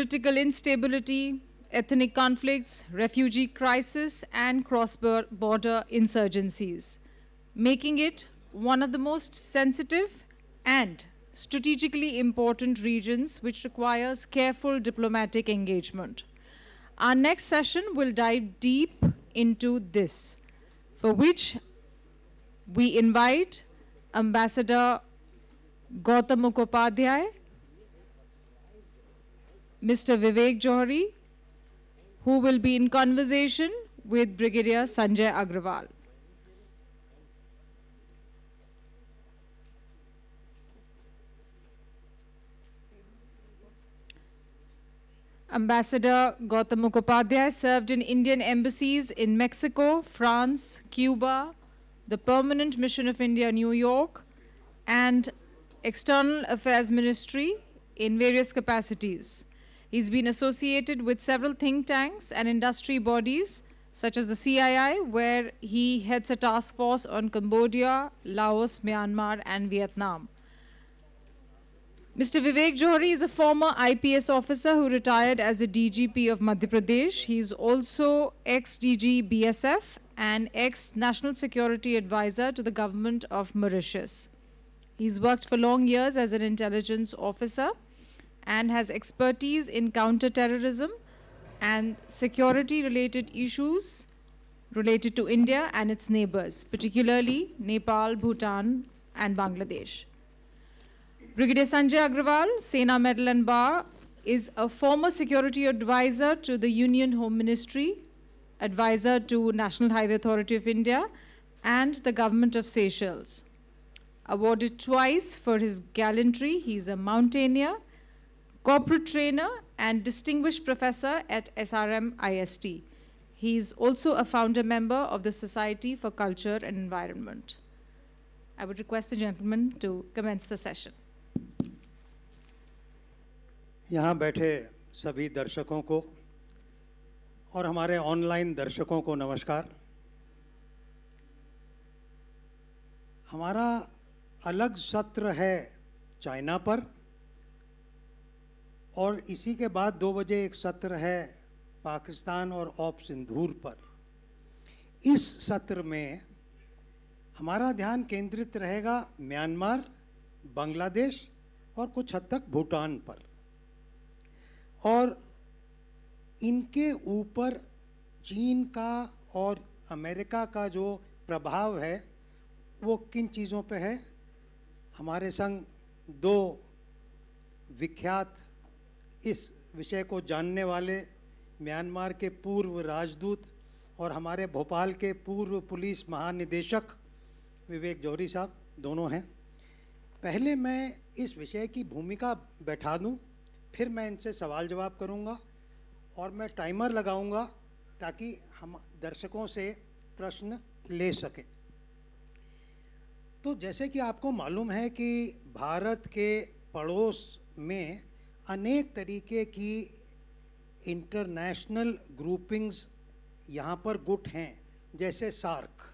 Political instability, ethnic conflicts, refugee crisis, and cross-border insurgencies, making it one of the most sensitive and strategically important regions which requires careful diplomatic engagement. Our next session will dive deep into this, for which we invite Ambassador Gautam Mukhopadhyay, Mr. Vivek Johri, who will be in conversation with Brigadier Sanjay Agrawal. Ambassador Gautam Mukhopadhyay served in Indian embassies in Mexico, France, Cuba, the Permanent Mission of India, New York, and External Affairs Ministry in various capacities. He's been associated with several think tanks and industry bodies, such as the CII, where he heads a task force on Cambodia, Laos, Myanmar, and Vietnam. Mr. Vivek Johri is a former IPS officer who retired as the DGP of Madhya Pradesh. He is also ex-DG BSF and ex-National Security Advisor to the government of Mauritius. He's worked for long years as an intelligence officer and has expertise in counter-terrorism and security-related issues related to India and its neighbors, particularly Nepal, Bhutan, and Bangladesh. Brigadier Sanjay Agrawal, Sena Medal and Bar, is a former security advisor to the Union Home Ministry, advisor to National Highway Authority of India, and the government of Seychelles. Awarded twice for his gallantry, he is a mountaineer, corporate trainer, and distinguished professor at SRM IST. He is also a founder member of the Society for Culture and Environment. I would request the gentleman to commence the session. यहाँ बैठे सभी दर्शकों को और हमारे online दर्शकों को नमस्कार। हमारा अलग सत्र है चाइना पर और इसी के बाद 2 बजे एक सत्र है पाकिस्तान और ऑप सिंदूर पर। इस सत्र में हमारा ध्यान केंद्रित रहेगा म्यांमार, बांग्लादेश और कुछ हद तक भूटान पर, और इनके ऊपर चीन का और अमेरिका का जो प्रभाव है वो किन चीज़ों पे है। हमारे संग 2 विख्यात इस विषय को जानने वाले म्यांमार के पूर्व राजदूत और हमारे भोपाल के पूर्व पुलिस महानिदेशक विवेक जौहरी साहब दोनों हैं। पहले मैं इस विषय की भूमिका बैठा दूं, फिर मैं इनसे सवाल जवाब करूंगा और मैं टाइमर लगाऊंगा ताकि हम दर्शकों से प्रश्न ले सकें। तो जैसे कि आपको मालूम है कि भारत के पड़ोस में अनेक तरीके की इंटरनेशनल ग्रुपिंग्स यहाँ पर गुट हैं, जैसे SAARC,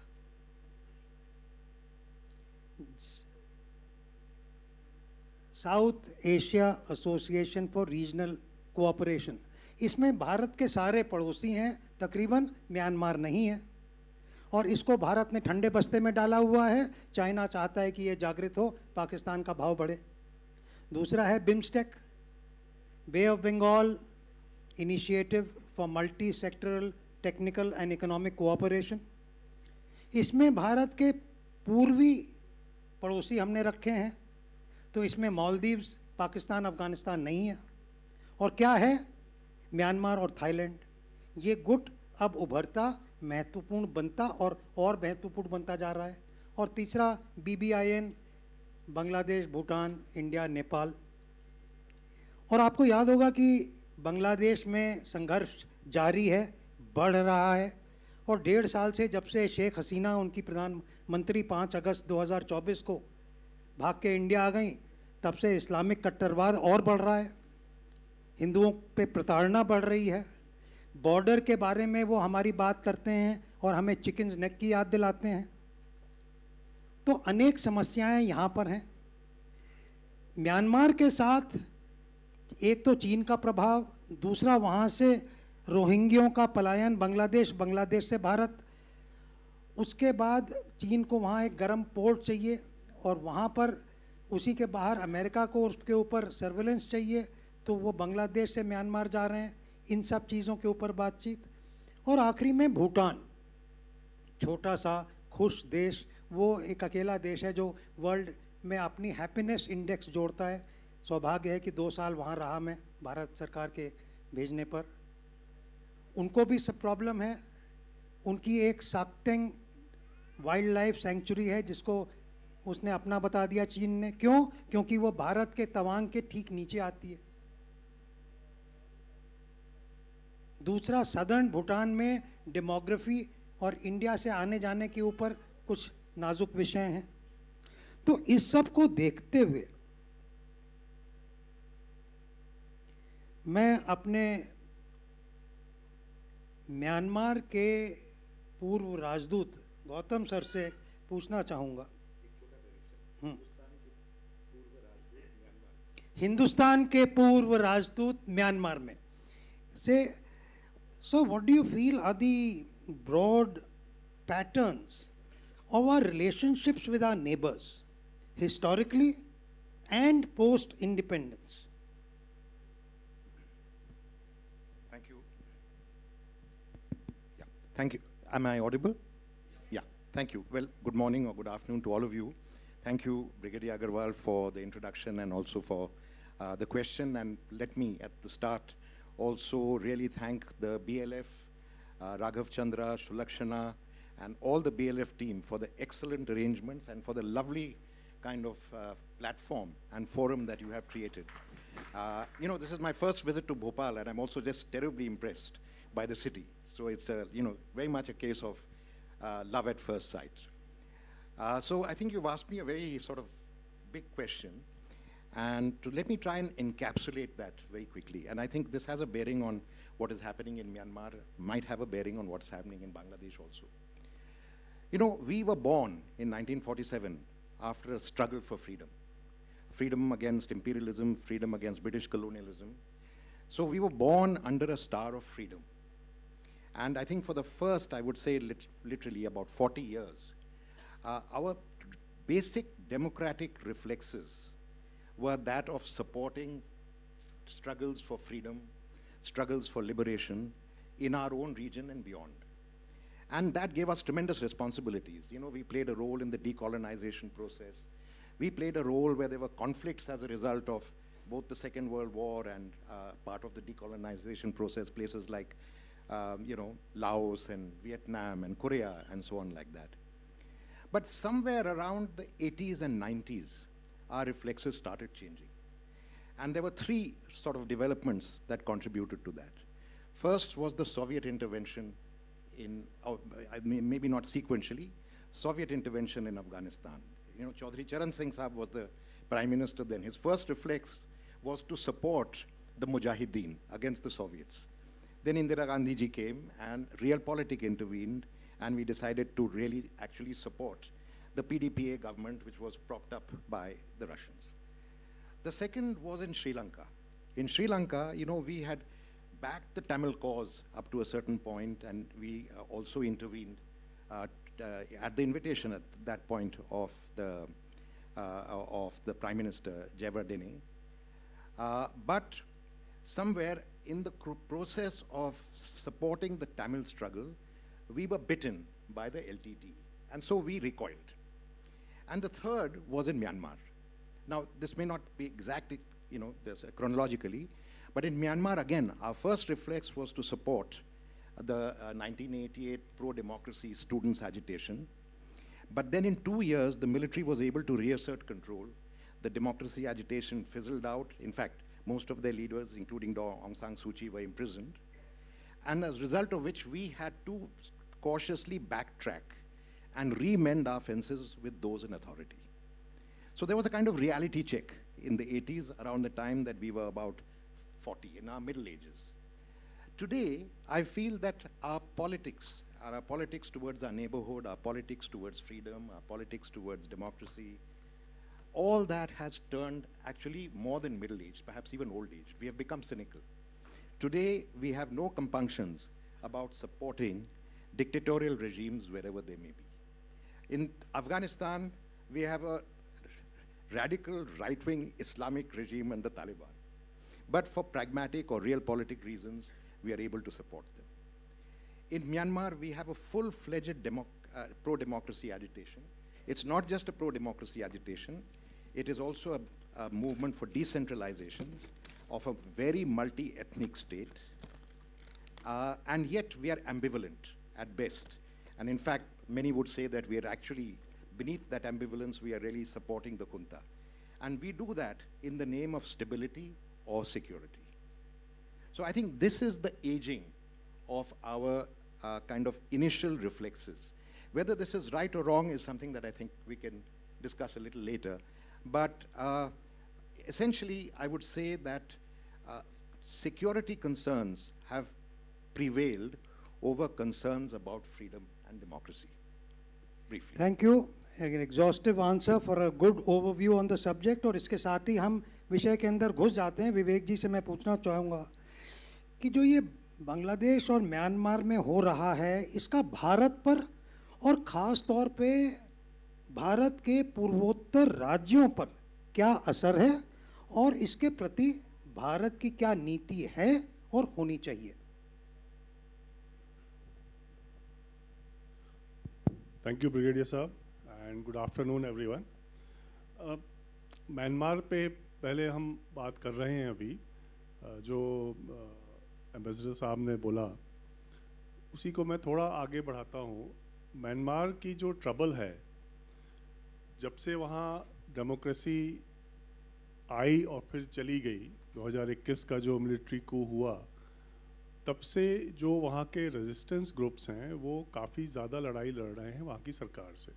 South Asia Association for Regional Cooperation. इसमें भारत के सारे पड़ोसी हैं, तकरीबन म्यांमार नहीं है, और इसको भारत ने ठंडे बस्ते में डाला हुआ है। चाइना चाहता है कि ये जागृत हो, पाकिस्तान का भाव बढ़े। दूसरा है BIMSTEC, Bay of Bengal Initiative for Multi Sectoral Technical and Economic Cooperation. इसमें भारत के पूर्वी पड़ोसी हमने रखे हैं, तो इसमें मालदीव्स, पाकिस्तान, अफ़गानिस्तान नहीं है। और क्या है? म्यांमार और थाईलैंड। ये गुट अब उभरता, महत्वपूर्ण बनता और महत्वपूर्ण बनता जा रहा है। और तीसरा BBIN, बांग्लादेश, भूटान, इंडिया, नेपाल। और आपको याद होगा कि बांग्लादेश में संघर्ष जारी है, बढ़ रहा है, और 1.5 साल से जब से शेख हसीना उनकी प्रधानमंत्री 5 अगस्त 2024 को भाग के इंडिया आ गई, तब से इस्लामिक कट्टरवाद और बढ़ रहा है, हिंदुओं पे प्रताड़ना बढ़ रही है। बॉर्डर के बारे में वो हमारी बात करते हैं और हमें चिकन्स नेक की याद दिलाते हैं। तो अनेक समस्याएं यहाँ पर हैं। म्यांमार के साथ एक तो चीन का प्रभाव, दूसरा वहाँ से रोहिंग्यों का पलायन बांग्लादेश, बांग्लादेश से भारत। उसके बाद चीन को वहाँ एक गर्म पोर्ट चाहिए और वहाँ पर उसी के बाहर अमेरिका को उसके ऊपर सर्वेलेंस चाहिए, तो वो बांग्लादेश से म्यांमार जा रहे हैं। इन सब चीज़ों के ऊपर बातचीत। और आखिरी में भूटान, छोटा सा खुश देश, वो एक अकेला देश है जो वर्ल्ड में अपनी हैप्पीनेस इंडेक्स जोड़ता है। सौभाग्य है कि 2 साल वहाँ रहा मैं भारत सरकार के भेजने पर। उनको भी सब प्रॉब्लम है। उनकी एक साक्तेंग वाइल्ड लाइफ सेंचुरी है जिसको उसने अपना बता दिया चीन ने। क्यों? क्योंकि वो भारत के तवांग के ठीक नीचे आती है। दूसरा, सदर्न भूटान में डेमोग्राफी और इंडिया से आने जाने के ऊपर कुछ नाजुक विषय हैं। तो इस सब को देखते हुए मैं अपने म्यांमार के पूर्व राजदूत गौतम सर से पूछना चाहूँगा। हिंदुस्तान के पूर्व राजदूत म्यांमार में से, so what do you feel are the broad patterns of our relationships with our neighbors historically and post independence? Thank you. Yeah, thank you. Am I audible? Yeah, thank you. Well, good morning or good afternoon to all of you. Thank you, Brigadier Agarwal, for the introduction and also for the question. And let me, at the start, also really thank the BLF, Raghav Chandra, Shulakshana, and all the BLF team for the excellent arrangements and for the lovely kind of platform and forum that you have created. You know, this is my first visit to Bhopal, and I'm also just terribly impressed by the city. So it's, you know, very much a case of love at first sight. So I think you've asked me a very sort of big question, and let me try and encapsulate that very quickly. And I think this has a bearing on what is happening in Myanmar, might have a bearing on what's happening in Bangladesh also. You know, we were born in 1947 after a struggle for freedom. Freedom against imperialism, freedom against British colonialism. So we were born under a star of freedom. And I think for the first, I would say literally about 40 years, our basic democratic reflexes were that of supporting struggles for freedom, struggles for liberation in our own region and beyond. And that gave us tremendous responsibilities. You know, we played a role in the decolonization process. We played a role where there were conflicts as a result of both the Second World War and part of the decolonization process, places like, you know, Laos and Vietnam and Korea and so on like that. But somewhere around the 80s and 90s, our reflexes started changing. And there were three sort of developments that contributed to that. First was the Soviet intervention in, maybe not sequentially, Soviet intervention in Afghanistan. You know, Chaudhry Charan Singh Sahab was the prime minister then. His first reflex was to support the Mujahideen against the Soviets. Then Indira Gandhi ji came and realpolitik intervened, and we decided to really actually support the PDPA government, which was propped up by the Russians. The second was in Sri Lanka. In Sri Lanka, you know, we had backed the Tamil cause up to a certain point, and we also intervened at the invitation at that point of the Prime Minister, Jayawardene. But somewhere in the process of supporting the Tamil struggle, we were bitten by the LTT, and so we recoiled. And the third was in Myanmar. Now, this may not be exactly, you know, chronologically, but in Myanmar, again, our first reflex was to support the 1988 pro-democracy students' agitation. But then in 2 years, the military was able to reassert control. The democracy agitation fizzled out. In fact, most of their leaders, including Aung San Suu Kyi, were imprisoned. And as a result of which, we had to cautiously backtrack and remend our fences with those in authority. So there was a kind of reality check in the 80s, around the time that we were about 40, in our middle ages. Today, I feel that our politics towards our neighborhood, our politics towards freedom, our politics towards democracy, all that has turned actually more than middle age, perhaps even old age. We have become cynical. Today, we have no compunctions about supporting dictatorial regimes wherever they may be. In Afghanistan, we have a radical right-wing Islamic regime and the Taliban. But for pragmatic or realpolitik reasons, we are able to support them. In Myanmar, we have a full-fledged pro-democracy agitation. It's not just a pro-democracy agitation, it is also a movement for decentralization of a very multi-ethnic state, and yet we are ambivalent at best. And in fact, many would say that we are actually, beneath that ambivalence, we are really supporting the junta. And we do that in the name of stability or security. So I think this is the aging of our kind of initial reflexes. Whether this is right or wrong is something that I think we can discuss a little later. But essentially, I would say that security concerns have prevailed over concerns about freedom and democracy. Briefly. Thank you. An exhaustive answer for a good overview on the subject. और इसके साथ ही हम विषय के अंदर घुस जाते हैं. विवेक जी से मैं पूछना चाहूँगा कि जो ये बांग्लादेश और म्यांमार में हो रहा है, इसका भारत पर और ख़ास तौर पे भारत के पूर्वोत्तर राज्यों पर क्या असर है और इसके प्रति भारत की क्या नीति है और होनी चाहिए? थैंक यू ब्रिगेडियर साहब and good afternoon everyone. Myanmar पे पहले हम बात कर रहे हैं अभी. जो एम्बेसडर साहब ने बोला उसी को मैं थोड़ा आगे बढ़ाता हूँ. म्यांमार की जो ट्रबल है, जब से वहाँ डेमोक्रेसी आई और फिर चली गई, 2021 का जो मिलिट्री कू हुआ, तब से जो वहाँ के रेजिस्टेंस ग्रुप्स हैं वो काफ़ी ज़्यादा लड़ाई लड़ रहे हैं वहाँ की सरकार से.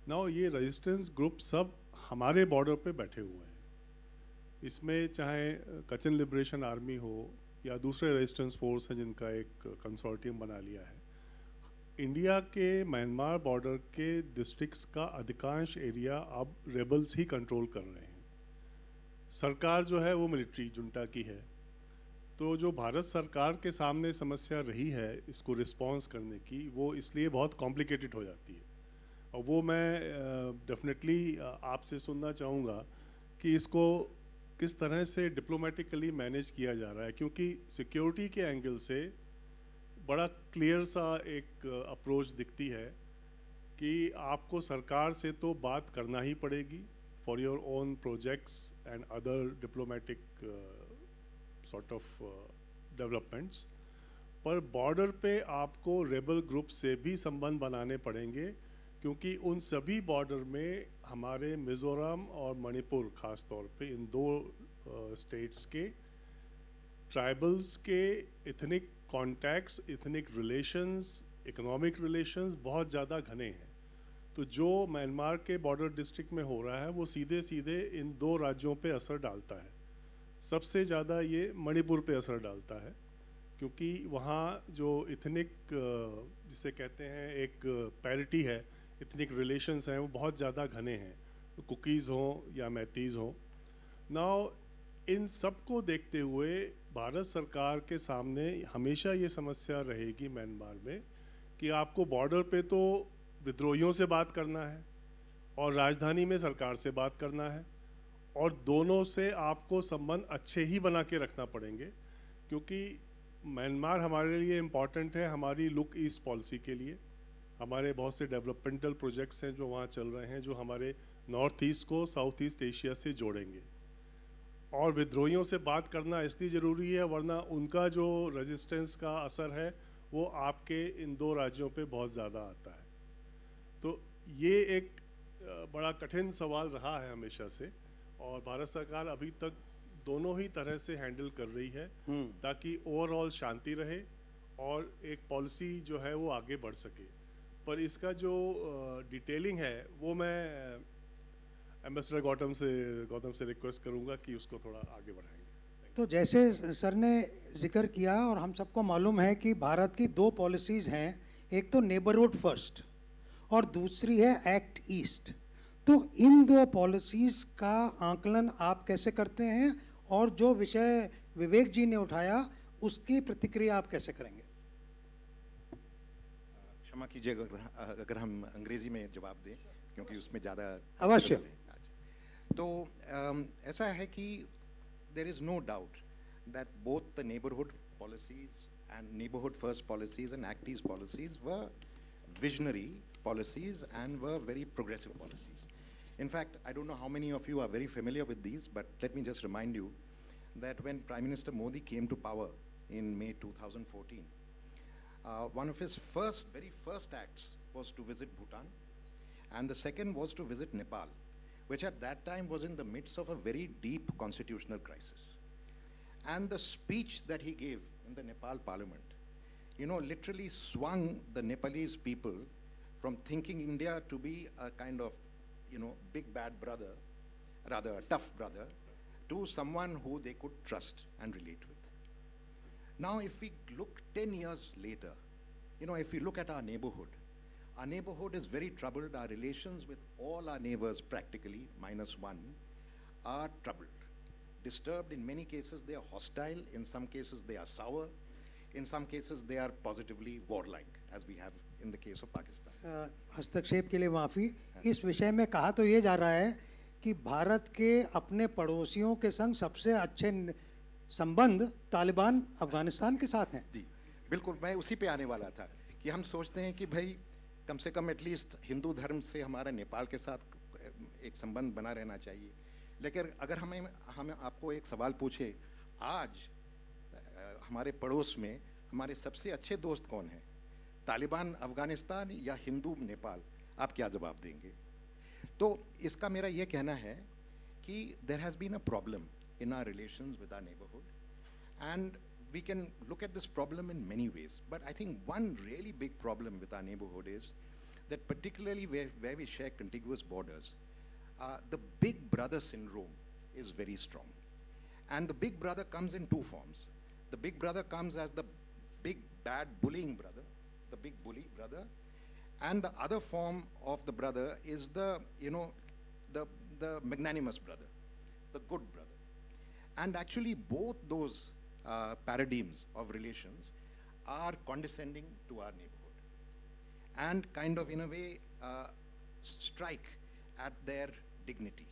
नाउ ये रेजिस्टेंस ग्रुप सब हमारे बॉर्डर पे बैठे हुए हैं. इसमें चाहे कचन लिबरेशन आर्मी हो या दूसरे रेजिस्टेंस फोर्स हैं जिनका एक कंसोर्टियम बना लिया है. इंडिया के म्यांमार बॉर्डर के डिस्ट्रिक्ट्स का अधिकांश एरिया अब रेबल्स ही कंट्रोल कर रहे हैं. सरकार जो है वो मिलिट्री जुंटा की है. तो जो भारत सरकार के सामने समस्या रही है इसको रिस्पॉन्स करने की, वो इसलिए बहुत कॉम्प्लिकेटेड हो जाती है. और वो मैं डेफिनेटली आपसे सुनना चाहूँगा कि इसको किस तरह से डिप्लोमेटिकली मैनेज किया जा रहा है, क्योंकि सिक्योरिटी के एंगल से बड़ा क्लियर सा एक अप्रोच दिखती है कि आपको सरकार से तो बात करना ही पड़ेगी for your own projects and other diplomatic sort of developments, पर बॉर्डर पे आपको रेबल ग्रुप से भी संबंध बनाने पड़ेंगे, क्योंकि उन सभी बॉर्डर में हमारे मिज़ोरम और मणिपुर ख़ास तौर पे इन दो स्टेट्स के ट्राइबल्स के ethnic contacts, ethnic relations, economic relations बहुत ज़्यादा घने हैं. तो जो म्यांमार के बॉर्डर डिस्ट्रिक्ट में हो रहा है वो सीधे सीधे इन दो राज्यों पे असर डालता है. सबसे ज़्यादा ये मणिपुर पे असर डालता है, क्योंकि वहाँ जो इथनिक जिसे कहते हैं एक पैरिटी है, इथनिक रिलेशंस हैं, वो बहुत ज़्यादा घने हैं. कुकीज़ हों या मैतीज़ हों. नाउ इन सब को देखते हुए भारत सरकार के सामने हमेशा ये समस्या रहेगी म्यांमार में कि आपको बॉर्डर पे तो विद्रोहियों से बात करना है और राजधानी में सरकार से बात करना है, और दोनों से आपको संबंध अच्छे ही बना के रखना पड़ेंगे, क्योंकि म्यांमार हमारे लिए इम्पॉर्टेंट है हमारी लुक ईस्ट पॉलिसी के लिए. हमारे बहुत से डेवलपमेंटल प्रोजेक्ट्स हैं जो वहाँ चल रहे हैं, जो हमारे नॉर्थ ईस्ट को साउथ ईस्ट एशिया से जोड़ेंगे. और विद्रोहियों से बात करना इसलिए ज़रूरी है वरना उनका जो रेजिस्टेंस का असर है वो आपके इन दो राज्यों पे बहुत ज़्यादा आता है. तो ये एक बड़ा कठिन सवाल रहा है हमेशा से, और भारत सरकार अभी तक दोनों ही तरह से हैंडल कर रही है ताकि ओवरऑल शांति रहे और एक पॉलिसी जो है वो आगे बढ़ सके. पर इसका जो डिटेलिंग है वो मैं एम्बेसडर गौतम से रिक्वेस्ट करूंगा कि उसको थोड़ा आगे बढ़ाएंगे. तो जैसे सर ने जिक्र किया और हम सबको मालूम है कि भारत की दो पॉलिसीज़ हैं, एक तो नेबरहुड फर्स्ट और दूसरी है एक्ट ईस्ट. तो इन दो पॉलिसीज़ का आकलन आप कैसे करते हैं, और जो विषय विवेक जी ने उठाया उसकी प्रतिक्रिया आप कैसे करेंगे? क्षमा कीजिए अगर हम अंग्रेजी में जवाब दें, क्योंकि उसमें ज़्यादा अवश्य। तो ऐसा है कि there is no doubt that both the neighborhood policies and neighborhood first policies and Act East policies were visionary policies and were very progressive policies. In fact, I don't know how many of you are very familiar with these, but let me just remind you that when Prime Minister Modi came to power in May 2014, one of his very first acts was to visit Bhutan, and the second was to visit Nepal, which at that time was in the midst of a very deep constitutional crisis. And the speech that he gave in the Nepal parliament, literally swung the Nepalese people from thinking India to be a kind of, big bad brother, rather a tough brother, to someone who they could trust and relate with. Now, if we look 10 years later, if we look at our neighborhood is very troubled. Our relations with all our neighbors, practically, minus one, are troubled. Disturbed. In many cases, they are hostile. In some cases, they are sour. In some cases, they are positively warlike, as we have in the case of Pakistan. हस्तक्षेप के लिए माफ़ी। इस विषय में कहा तो ये जा रहा है कि भारत के अपने पड़ोसियों के संग सबसे अच्छे संबंध तालिबान अफगानिस्तान के साथ हैं। जी बिल्कुल, मैं उसी पे आने वाला था कि हम सोचते हैं कि भाई कम से कम एटलीस्ट हिंदू धर्म से हमारा नेपाल के साथ एक संबंध बना रहना चाहिए। लेकिन अगर हम आपको एक सवाल पूछे, आज हमारे पड़ोस में हमारे सबसे अच्छे दोस्त कौन हैं, तालिबान अफगानिस्तान या हिंदू नेपाल, आप क्या जवाब देंगे? तो इसका मेरा ये कहना है कि there has been a problem in our relations with our neighborhood, and we can look at this problem in many ways, but I think one really big problem with our neighborhood is that particularly where we share contiguous borders, the big brother syndrome is very strong, and the big brother comes in two forms. The big brother comes as the big bad bullying brother, the big bully brother, and the other form of the brother is the magnanimous brother, the good brother. And actually both those paradigms of relations are condescending to our neighborhood and kind of in a way strike at their dignity.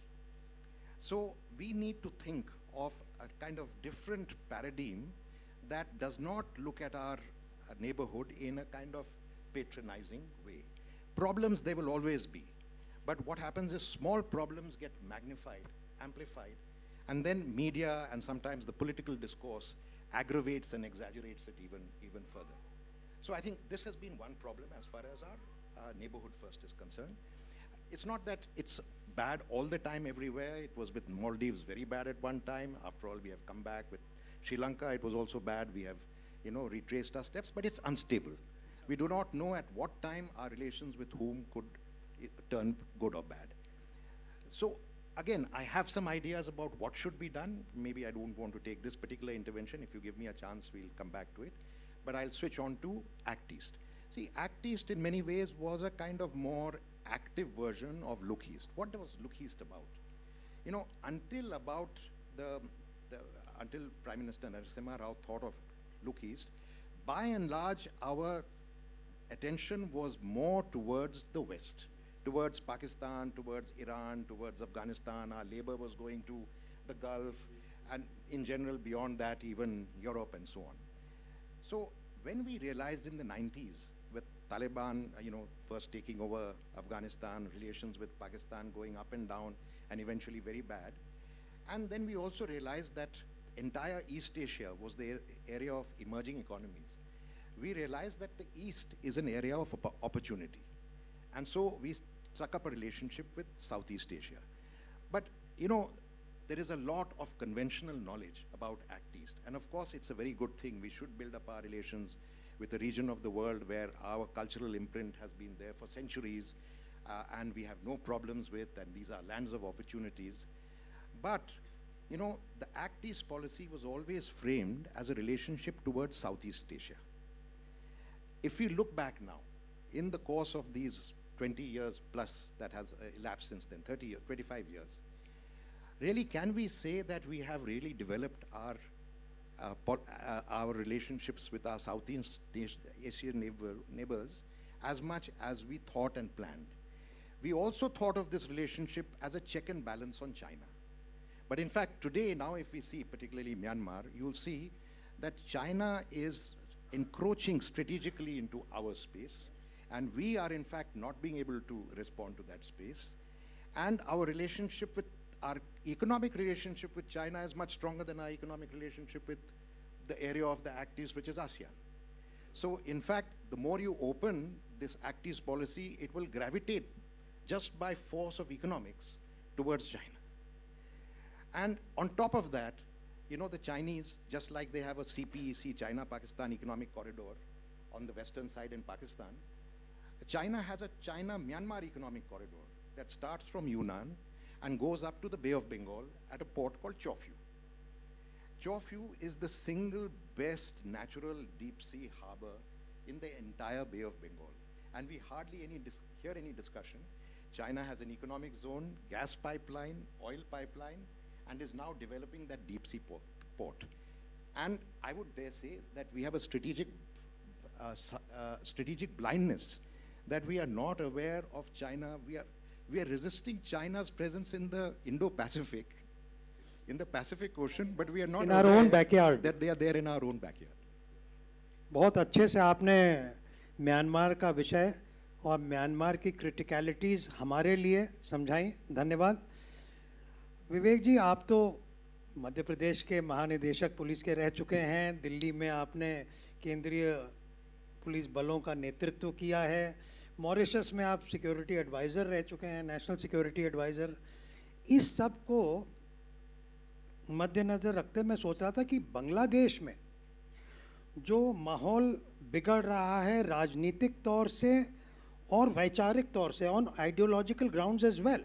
So we need to think of a kind of different paradigm that does not look at our neighborhood in a kind of patronizing way. Problems there will always be, but what happens is small problems get magnified, amplified, and then media and sometimes the political discourse aggravates and exaggerates it even further. So I think this has been one problem as far as our neighborhood first is concerned. It's not that it's bad all the time everywhere. It was with Maldives very bad at one time. After all, we have come back. With Sri Lanka, it was also bad. We have, retraced our steps, but it's unstable. We do not know at what time our relations with whom could turn good or bad. So again, I have some ideas about what should be done. Maybe I don't want to take this particular intervention. If you give me a chance, we'll come back to it. But I'll switch on to Act East. See, Act East in many ways was a kind of more active version of Look East. What was Look East about? Until about until Prime Minister Narasimha Rao thought of Look East, by and large, our attention was more towards the West, towards Pakistan, towards Iran, towards Afghanistan. Our labor was going to the Gulf, and in general, beyond that, even Europe and so on. So when we realized in the 90s, with Taliban, first taking over Afghanistan, relations with Pakistan going up and down, and eventually very bad, and then we also realized that entire East Asia was the area of emerging economies. We realized that the East is an area of opportunity. And so we struck up a relationship with Southeast Asia. But, there is a lot of conventional knowledge about Act East. And of course, it's a very good thing. We should build up our relations with a region of the world where our cultural imprint has been there for centuries, and we have no problems with, and these are lands of opportunities. But, the Act East policy was always framed as a relationship towards Southeast Asia. If we look back now, in the course of these 20 years plus that has elapsed since then, 30 years, 25 years, really can we say that we have really developed our our relationships with our Southeast Asian neighbors as much as we thought and planned. We also thought of this relationship as a check and balance on China. But in fact, today, now if we see, particularly Myanmar, you'll see that China is encroaching strategically into our space, and we are in fact not being able to respond to that space. And our economic relationship with China is much stronger than our economic relationship with the area of the Act East, which is ASEAN. So in fact, the more you open this Act East policy, it will gravitate just by force of economics towards China. And on top of that, you know, the Chinese, just like they have a CPEC, China-Pakistan Economic Corridor on the western side in Pakistan, China has a China-Myanmar Economic Corridor that starts from Yunnan and goes up to the Bay of Bengal at a port called Chowphu. Chowphu is the single best natural deep sea harbor in the entire Bay of Bengal. And we hardly hear any discussion. China has an economic zone, gas pipeline, oil pipeline, and is now developing that deep sea port. And I would dare say that we have a strategic blindness, that we are not aware of China. We are resisting China's presence in the Indo-Pacific, in the Pacific Ocean, but we are not In our own backyard. that they are there in our own backyard. बहुत अच्छे से आपने Myanmar का विषय और Myanmar की क्रिटिकलिटीज़ हमारे लिए समझाई, धन्यवाद। विवेक जी, आप तो मध्य प्रदेश के महानिदेशक पुलिस के रह चुके हैं, दिल्ली में आपने केंद्रीय पुलिस बलों का नेतृत्व किया है, मॉरिशस में आप सिक्योरिटी एडवाइज़र रह चुके हैं, नेशनल सिक्योरिटी एडवाइज़र। इस सब को मद्देनज़र रखते मैं सोच रहा था कि बांग्लादेश में जो माहौल बिगड़ रहा है राजनीतिक तौर से और वैचारिक तौर से, on ideological grounds as well,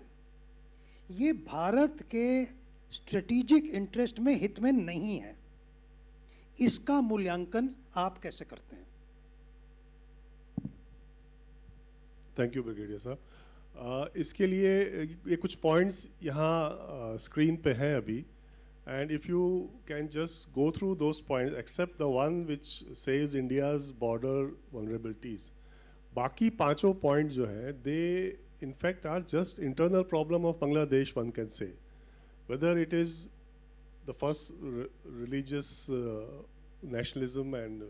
ये भारत के स्ट्रेटेजिक इंटरेस्ट में, हित में नहीं है। इसका मूल्यांकन आप कैसे करते हैं? थैंक यू ब्रिगेडियर साहब। इसके लिए ये कुछ पॉइंट्स यहाँ स्क्रीन पे हैं अभी, and if you can just go through those points, except the one which says India's border vulnerabilities, बाकी पांचों पॉइंट जो है, they in fact are just internal problem of Bangladesh, one can say. Whether it is the first religious nationalism and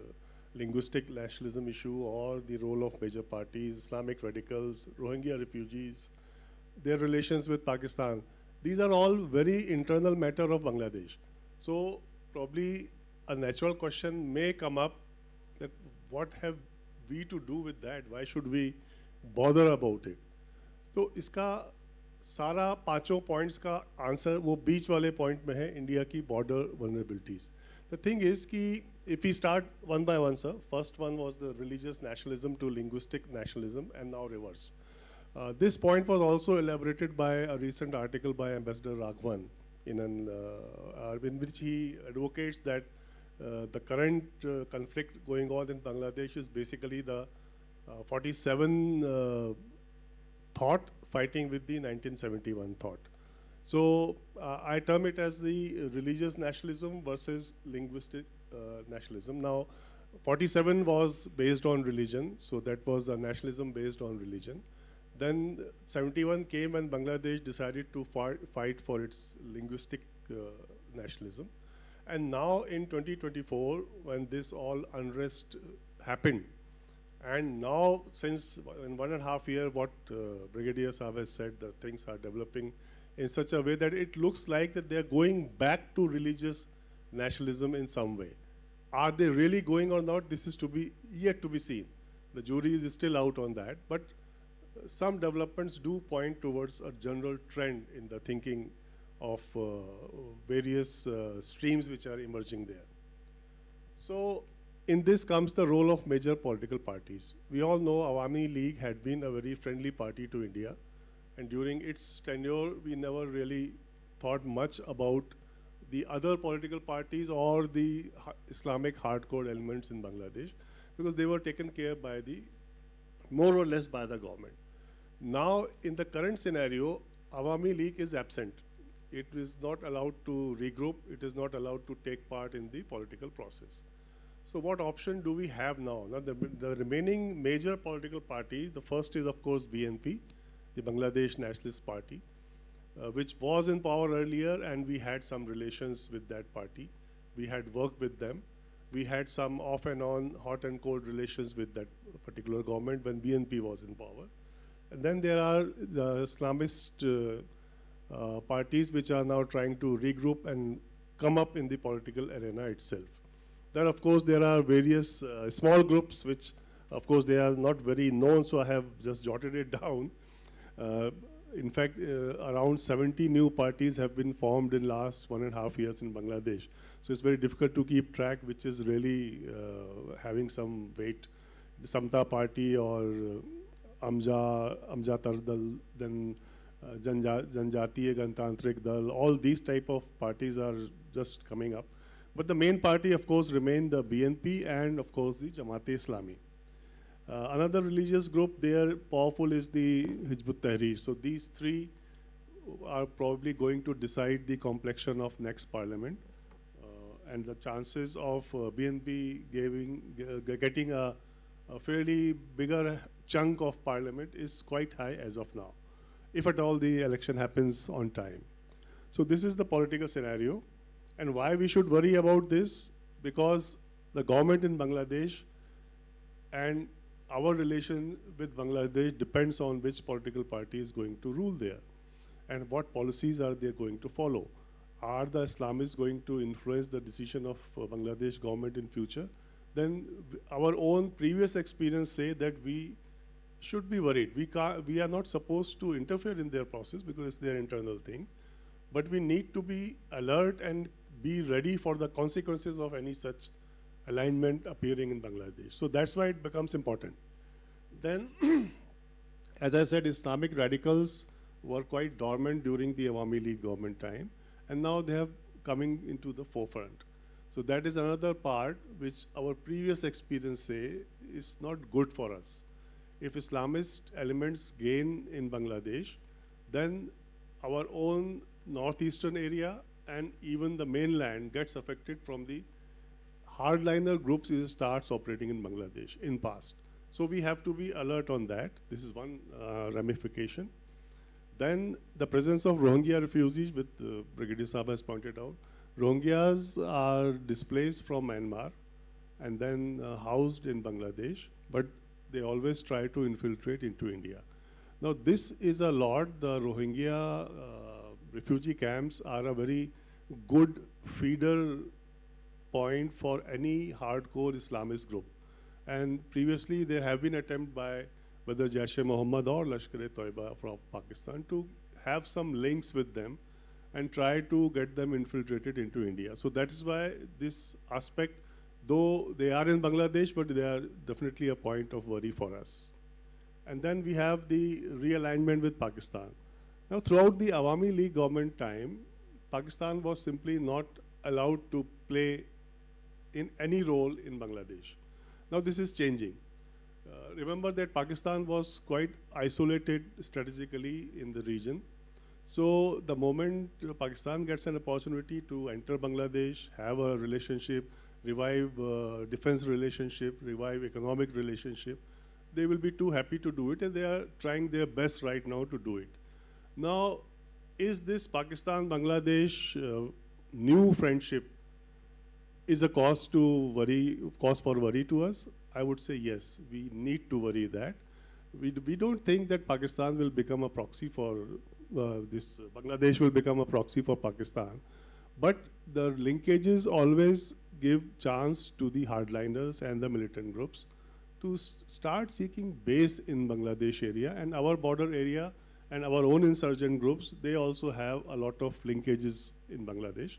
linguistic nationalism issue, or the role of major parties, Islamic radicals, Rohingya refugees, their relations with Pakistan, these are all very internal matter of Bangladesh. So probably a natural question may come up that what have we to do with that? Why should we bother about it? तो इसका सारा पांचों points का answer वो बीच वाले point में है, India की border vulnerabilities. The thing is कि if we start one by one, sir, first one was the religious nationalism to linguistic nationalism, and now reverse. This point was also elaborated by a recent article by Ambassador Raghavan in which he advocates that the current conflict going on in Bangladesh is basically the 47 thought fighting with the 1971 thought. So I term it as the religious nationalism versus linguistic nationalism. Now, 47 was based on religion, so that was a nationalism based on religion. Then 71 came and Bangladesh decided to fight for its linguistic nationalism. And now in 2024, when this all unrest happened, and now since in 1.5 years, what Brigadier Saab has said, that things are developing in such a way that it looks like that they are going back to religious nationalism in some way. Are they really going or not? This is yet to be seen. The jury is still out on that, but some developments do point towards a general trend in the thinking of various streams which are emerging there. So in this comes the role of major political parties. We all know Awami League had been a very friendly party to India, and during its tenure, we never really thought much about the other political parties or the Islamic hardcore elements in Bangladesh, because they were taken care by more or less by the government. Now, in the current scenario, Awami League is absent. it is not allowed to regroup, it is not allowed to take part in the political process. So what option do we have now? Now the remaining major political party, the first is of course BNP, the Bangladesh Nationalist Party, which was in power earlier, and we had some relations with that party. We had worked with them. We had some off and on, hot and cold relations with that particular government when BNP was in power. And then there are the Islamist parties which are now trying to regroup and come up in the political arena itself. Then of course there are various small groups which of course they are not very known, so I have just jotted it down. In fact, around 70 new parties have been formed in last 1.5 years in Bangladesh. So it's very difficult to keep track which is really having some weight. The Samta Party or Amja Tardal, then Janjatiya Gantantrik Dal, all these type of parties are just coming up. But the main party, of course, remain the BNP and, of course, the Jamaat-e-Islami. Another religious group there powerful is the Hizb ut-Tahrir. So these three are probably going to decide the complexion of next parliament. And the chances of BNP getting a fairly bigger chunk of parliament is quite high as of now, if at all the election happens on time. So this is the political scenario. And why we should worry about this? Because the government in Bangladesh and our relation with Bangladesh depends on which political party is going to rule there and what policies are they going to follow. Are the Islamists going to influence the decision of Bangladesh government in future? Then our own previous experience say that we should be worried. We are not supposed to interfere in their process because it's their internal thing. But we need to be alert and be ready for the consequences of any such alignment appearing in Bangladesh. So that's why it becomes important. Then, as I said, Islamic radicals were quite dormant during the Awami League government time, and now they have coming into the forefront. So that is another part which our previous experience say is not good for us. If Islamist elements gain in Bangladesh, then our own northeastern area and even the mainland gets affected from the hardliner groups which starts operating in Bangladesh in past. So we have to be alert on that. This is one ramification. Then the presence of Rohingya refugees, with Brigadier Saab has pointed out. Rohingyas are displaced from Myanmar and then housed in Bangladesh, but they always try to infiltrate into India. Now this is a lot. The Rohingya refugee camps are a very good feeder point for any hardcore Islamist group. And previously there have been attempts by whether Jaish-e-Mohammed or Lashkar-e-Toiba from Pakistan to have some links with them and try to get them infiltrated into India. So that is why this aspect, though they are in Bangladesh, but they are definitely a point of worry for us. And then we have the realignment with Pakistan. Now throughout the Awami League government time, Pakistan was simply not allowed to play in any role in Bangladesh. Now this is changing. Remember that Pakistan was quite isolated strategically in the region. So the moment Pakistan gets an opportunity to enter Bangladesh, have a relationship, revive defense relationship, revive economic relationship, they will be too happy to do it, and they are trying their best right now to do it. Now, is this Pakistan-Bangladesh new friendship is a cause for worry to us? I would say yes, we need to worry that. We don't think that Pakistan will become a proxy for Bangladesh will become a proxy for Pakistan. But the linkages always give chance to the hardliners and the militant groups to start seeking base in Bangladesh area, and our border area and our own insurgent groups, they also have a lot of linkages in Bangladesh.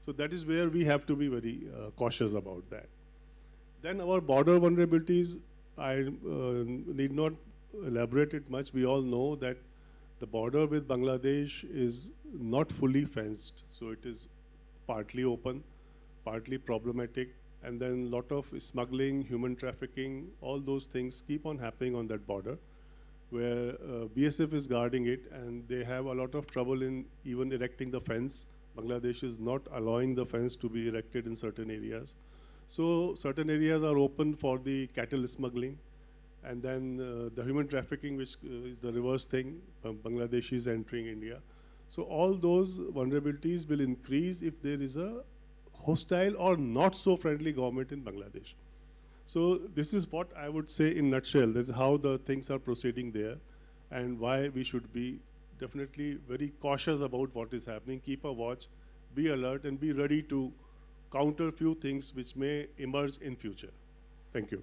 So that is where we have to be very cautious about that. Then our border vulnerabilities, I need not elaborate it much. We all know that the border with Bangladesh is not fully fenced. So it is partly open, partly problematic, and then a lot of smuggling, human trafficking, all those things keep on happening on that border. where BSF is guarding it, and they have a lot of trouble in even erecting the fence. Bangladesh is not allowing the fence to be erected in certain areas. So certain areas are open for the cattle smuggling, and then the human trafficking, which is the reverse thing, Bangladeshis entering India. So all those vulnerabilities will increase if there is a hostile or not so friendly government in Bangladesh. So this is what I would say in nutshell. This is how the things are proceeding there, and why we should be definitely very cautious about what is happening. Keep a watch, be alert, and be ready to counter few things which may emerge in future. Thank you.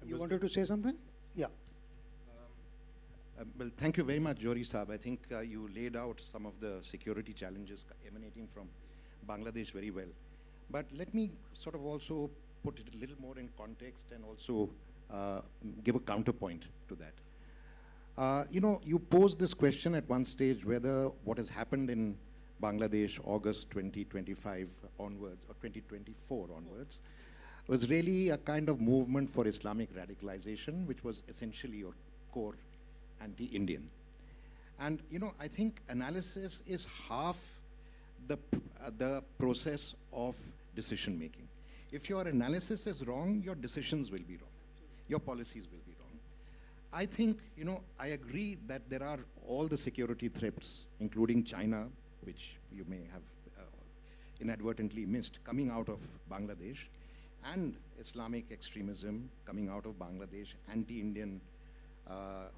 You wanted to say something? Yeah. Well, thank you very much, Johri Saab. I think you laid out some of the security challenges emanating from Bangladesh very well. But let me sort of also put it a little more in context and also give a counterpoint to that. You posed this question at one stage whether what has happened in Bangladesh August 2025 onwards, or 2024 onwards, was really a kind of movement for Islamic radicalization, which was essentially or core anti-Indian. And I think analysis is half the process of decision making. If your analysis is wrong, your decisions will be wrong. Your policies will be wrong. I think, I agree that there are all the security threats, including China, which you may have inadvertently missed, coming out of Bangladesh, and Islamic extremism coming out of Bangladesh, anti-Indian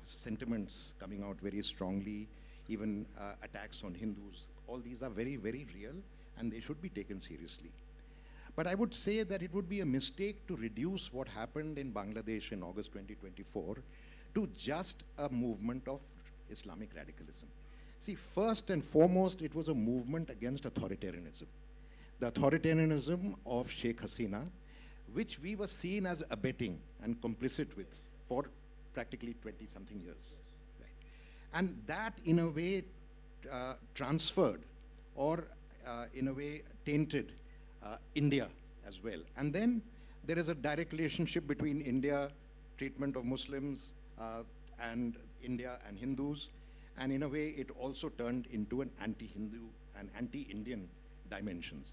sentiments coming out very strongly, even attacks on Hindus. All these are very, very real, and they should be taken seriously. But I would say that it would be a mistake to reduce what happened in Bangladesh in August 2024 to just a movement of Islamic radicalism. See, first and foremost, it was a movement against authoritarianism. The authoritarianism of Sheikh Hasina, which we were seen as abetting and complicit with for practically 20-something years. Right? And that, in a way, transferred or, in a way, tainted India as well. And then there is a direct relationship between India, treatment of Muslims, and India and Hindus. And in a way, it also turned into an anti-Hindu and anti-Indian dimensions.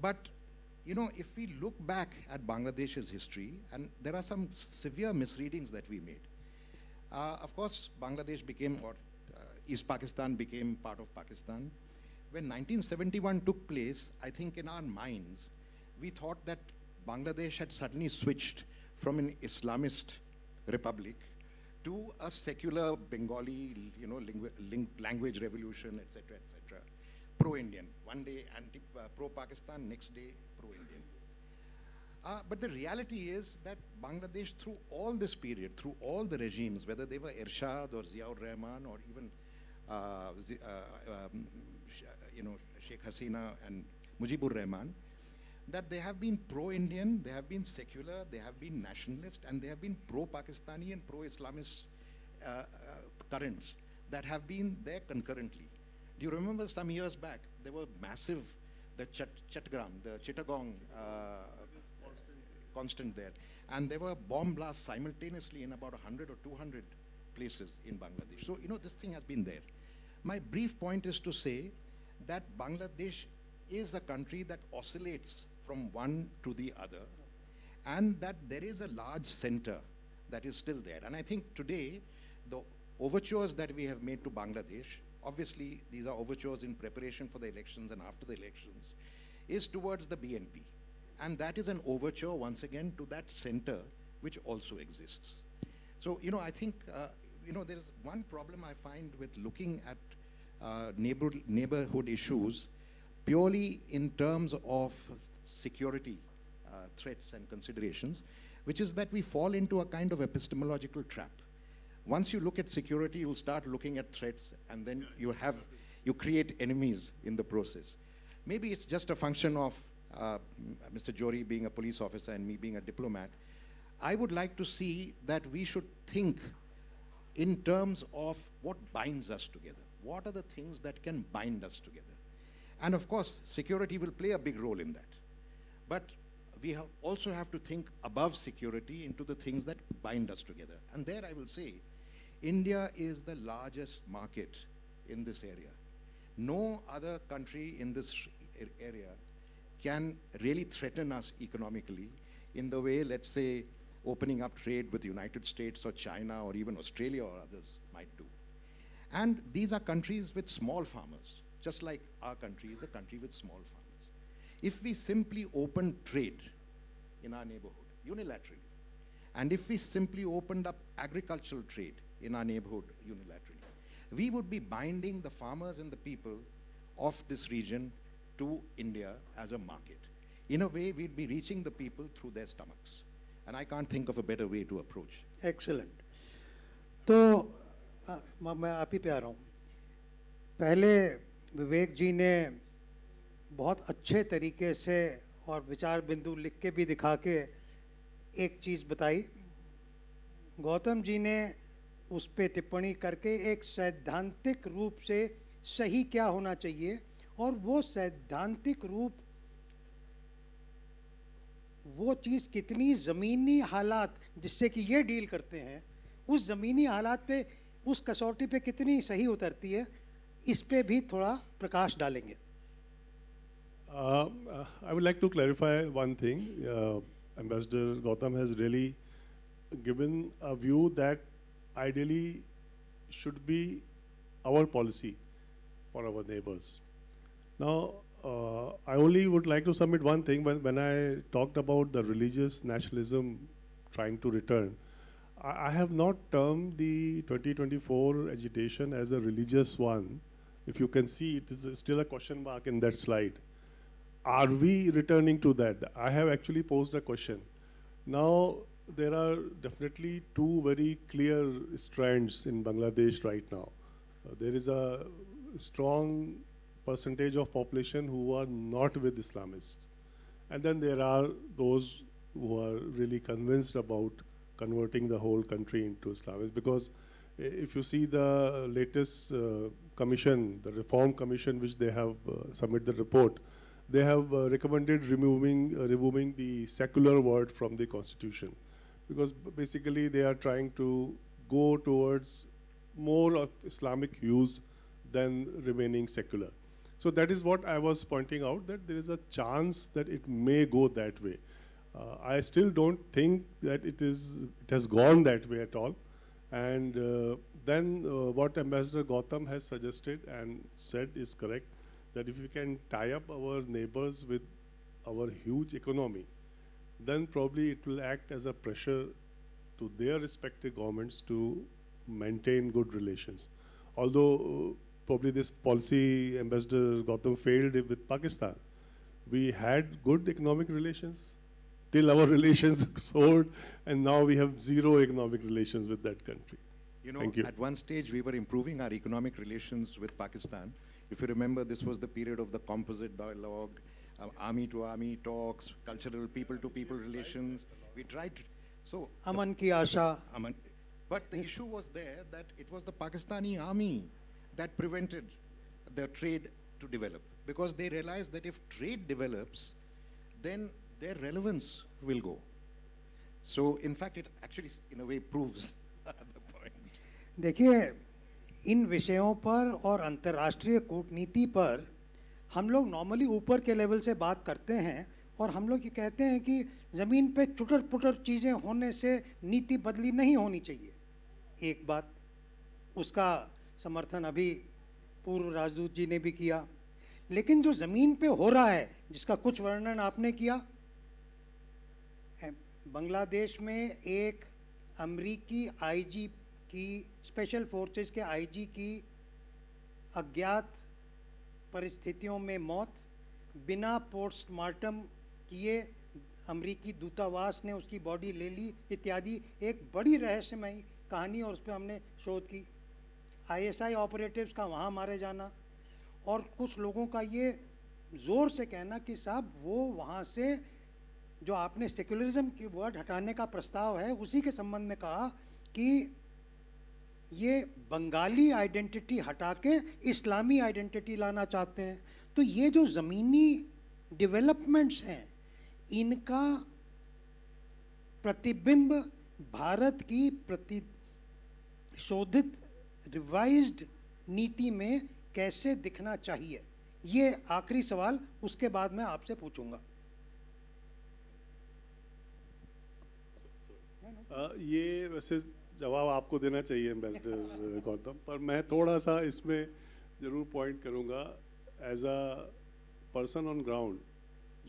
But, if we look back at Bangladesh's history, and there are some severe misreadings that we made. Of course, Bangladesh became, or East Pakistan became part of Pakistan. When 1971 took place, I think in our minds, we thought that Bangladesh had suddenly switched from an Islamist republic to a secular Bengali, language revolution, etc., etc., pro-Indian. One day pro-Pakistan, next day pro-Indian. But the reality is that Bangladesh, through all this period, through all the regimes, whether they were Ershad or Ziaur Rahman or even Sheikh Hasina and Mujibur Rahman, that they have been pro-Indian, they have been secular, they have been nationalist, and they have been pro-Pakistani and pro-Islamist currents that have been there concurrently. Do you remember some years back, there were massive, the Chittagong constant there, and there were bomb blasts simultaneously in about 100 or 200 places in Bangladesh. So, this thing has been there. My brief point is to say that Bangladesh is a country that oscillates from one to the other, and that there is a large center that is still there. And I think today, the overtures that we have made to Bangladesh, obviously these are overtures in preparation for the elections and after the elections, is towards the BNP. And that is an overture, once again, to that center which also exists. So, I think, there is one problem I find with looking at neighborhood issues purely in terms of security threats and considerations, which is that we fall into a kind of epistemological trap. Once you look at security, you'll start looking at threats, and then you create enemies in the process. Maybe it's just a function of Mr. Johri being a police officer and me being a diplomat. I would like to see that we should think in terms of what binds us together. What are the things that can bind us together? And of course, security will play a big role in that. But we also have to think above security into the things that bind us together. And there I will say, India is the largest market in this area. No other country in this area can really threaten us economically in the way, let's say, opening up trade with the United States or China or even Australia or others might do. And these are countries with small farmers, just like our country is a country with small farmers. If we simply open trade in our neighborhood unilaterally, and if we simply opened up agricultural trade in our neighborhood unilaterally, we would be binding the farmers and the people of this region to India as a market. In a way, we'd be reaching the people through their stomachs. And I can't think of a better way to approach. Excellent. तो मैं आप ही पे आ रहा हूँ। पहले विवेक जी ने बहुत अच्छे तरीके से और विचार बिंदु लिख के भी दिखा के एक चीज़ बताई। गौतम जी ने उस पे टिप्पणी करके एक सैद्धांतिक रूप से सही क्या होना चाहिए और वो सैद्धांतिक रूप, वो चीज़ कितनी ज़मीनी हालात जिससे कि ये डील करते हैं, उस ज़मीनी हालात पे, उस कसौटी पे कितनी सही उतरती है, इस पे भी थोड़ा प्रकाश डालेंगे। I would like to clarify one thing. Ambassador Gautam has really given a view that ideally should be our policy for our neighbors. Now, I only would like to submit one thing. When I talked about the religious nationalism trying to return, I have not termed the 2024 agitation as a religious one. If you can see, it is still a question mark in that slide. Are we returning to that? I have actually posed a question. Now, there are definitely two very clear strands in Bangladesh right now. There is a strong percentage of population who are not with Islamists. And then there are those who are really convinced about converting the whole country into Islamists. Because if you see the latest commission, the Reform Commission, which they have submitted the report, they have recommended removing the secular word from the constitution, because basically they are trying to go towards more of Islamic use than remaining secular. So that is what I was pointing out, that there is a chance that it may go that way. I still don't think that it has gone that way at all. And then what Ambassador Gautam has suggested and said is correct, that if we can tie up our neighbors with our huge economy, then probably it will act as a pressure to their respective governments to maintain good relations. Although probably this policy, Ambassador Gautam, failed with Pakistan. We had good economic relations till our relations soared, and now we have zero economic relations with that country. You know, Thank you. at one stage we were improving our economic relations with Pakistan. If you remember, this was the period of the composite dialogue, army-to-army talks, cultural people-to-people relations. We tried to, so... अमन की आशा। Aman. But the issue was there that it was the Pakistani army that prevented the trade to develop, because they realized that if trade develops, then their relevance will go. So in fact, it actually in a way proves the point. देखिए, इन विषयों पर और अंतर्राष्ट्रीय कूटनीति पर हम लोग normally ऊपर के लेवल से बात करते हैं और हम लोग ये कहते हैं कि ज़मीन पे चुटर पुटर चीज़ें होने से नीति बदली नहीं होनी चाहिए। एक बात, उसका समर्थन अभी पूर्व राजदूत जी ने भी किया। लेकिन जो ज़मीन पे हो रहा है, जिसका कुछ वर्णन आपने किया, बांग्लादेश में एक अमरीकी आईजी की, स्पेशल फोर्सेस के आईजी की अज्ञात परिस्थितियों में मौत, बिना पोस्टमार्टम किए अमरीकी दूतावास ने उसकी बॉडी ले ली, इत्यादि एक बड़ी रहस्यमयी कहानी, और उस पर हमने शोध की। आईएसआई ऑपरेटिव्स का वहाँ मारे जाना, और कुछ लोगों का ये ज़ोर से कहना कि साहब वो वहाँ से जो आपने सेक्युलरिज्म की वर्ड हटाने का प्रस्ताव है, उसी के संबंध में कहा कि ये बंगाली आइडेंटिटी हटा के इस्लामी आइडेंटिटी लाना चाहते हैं। तो ये जो ज़मीनी डेवलपमेंट्स हैं, इनका प्रतिबिंब भारत की शोधित रिवाइज्ड नीति में कैसे दिखना चाहिए, ये आखिरी सवाल, उसके बाद मैं आपसे पूछूंगा। ये वैसे जवाब आपको देना चाहिए एम्बेसडर गौतम, पर मैं थोड़ा सा इसमें ज़रूर पॉइंट करूंगा as a person on ground.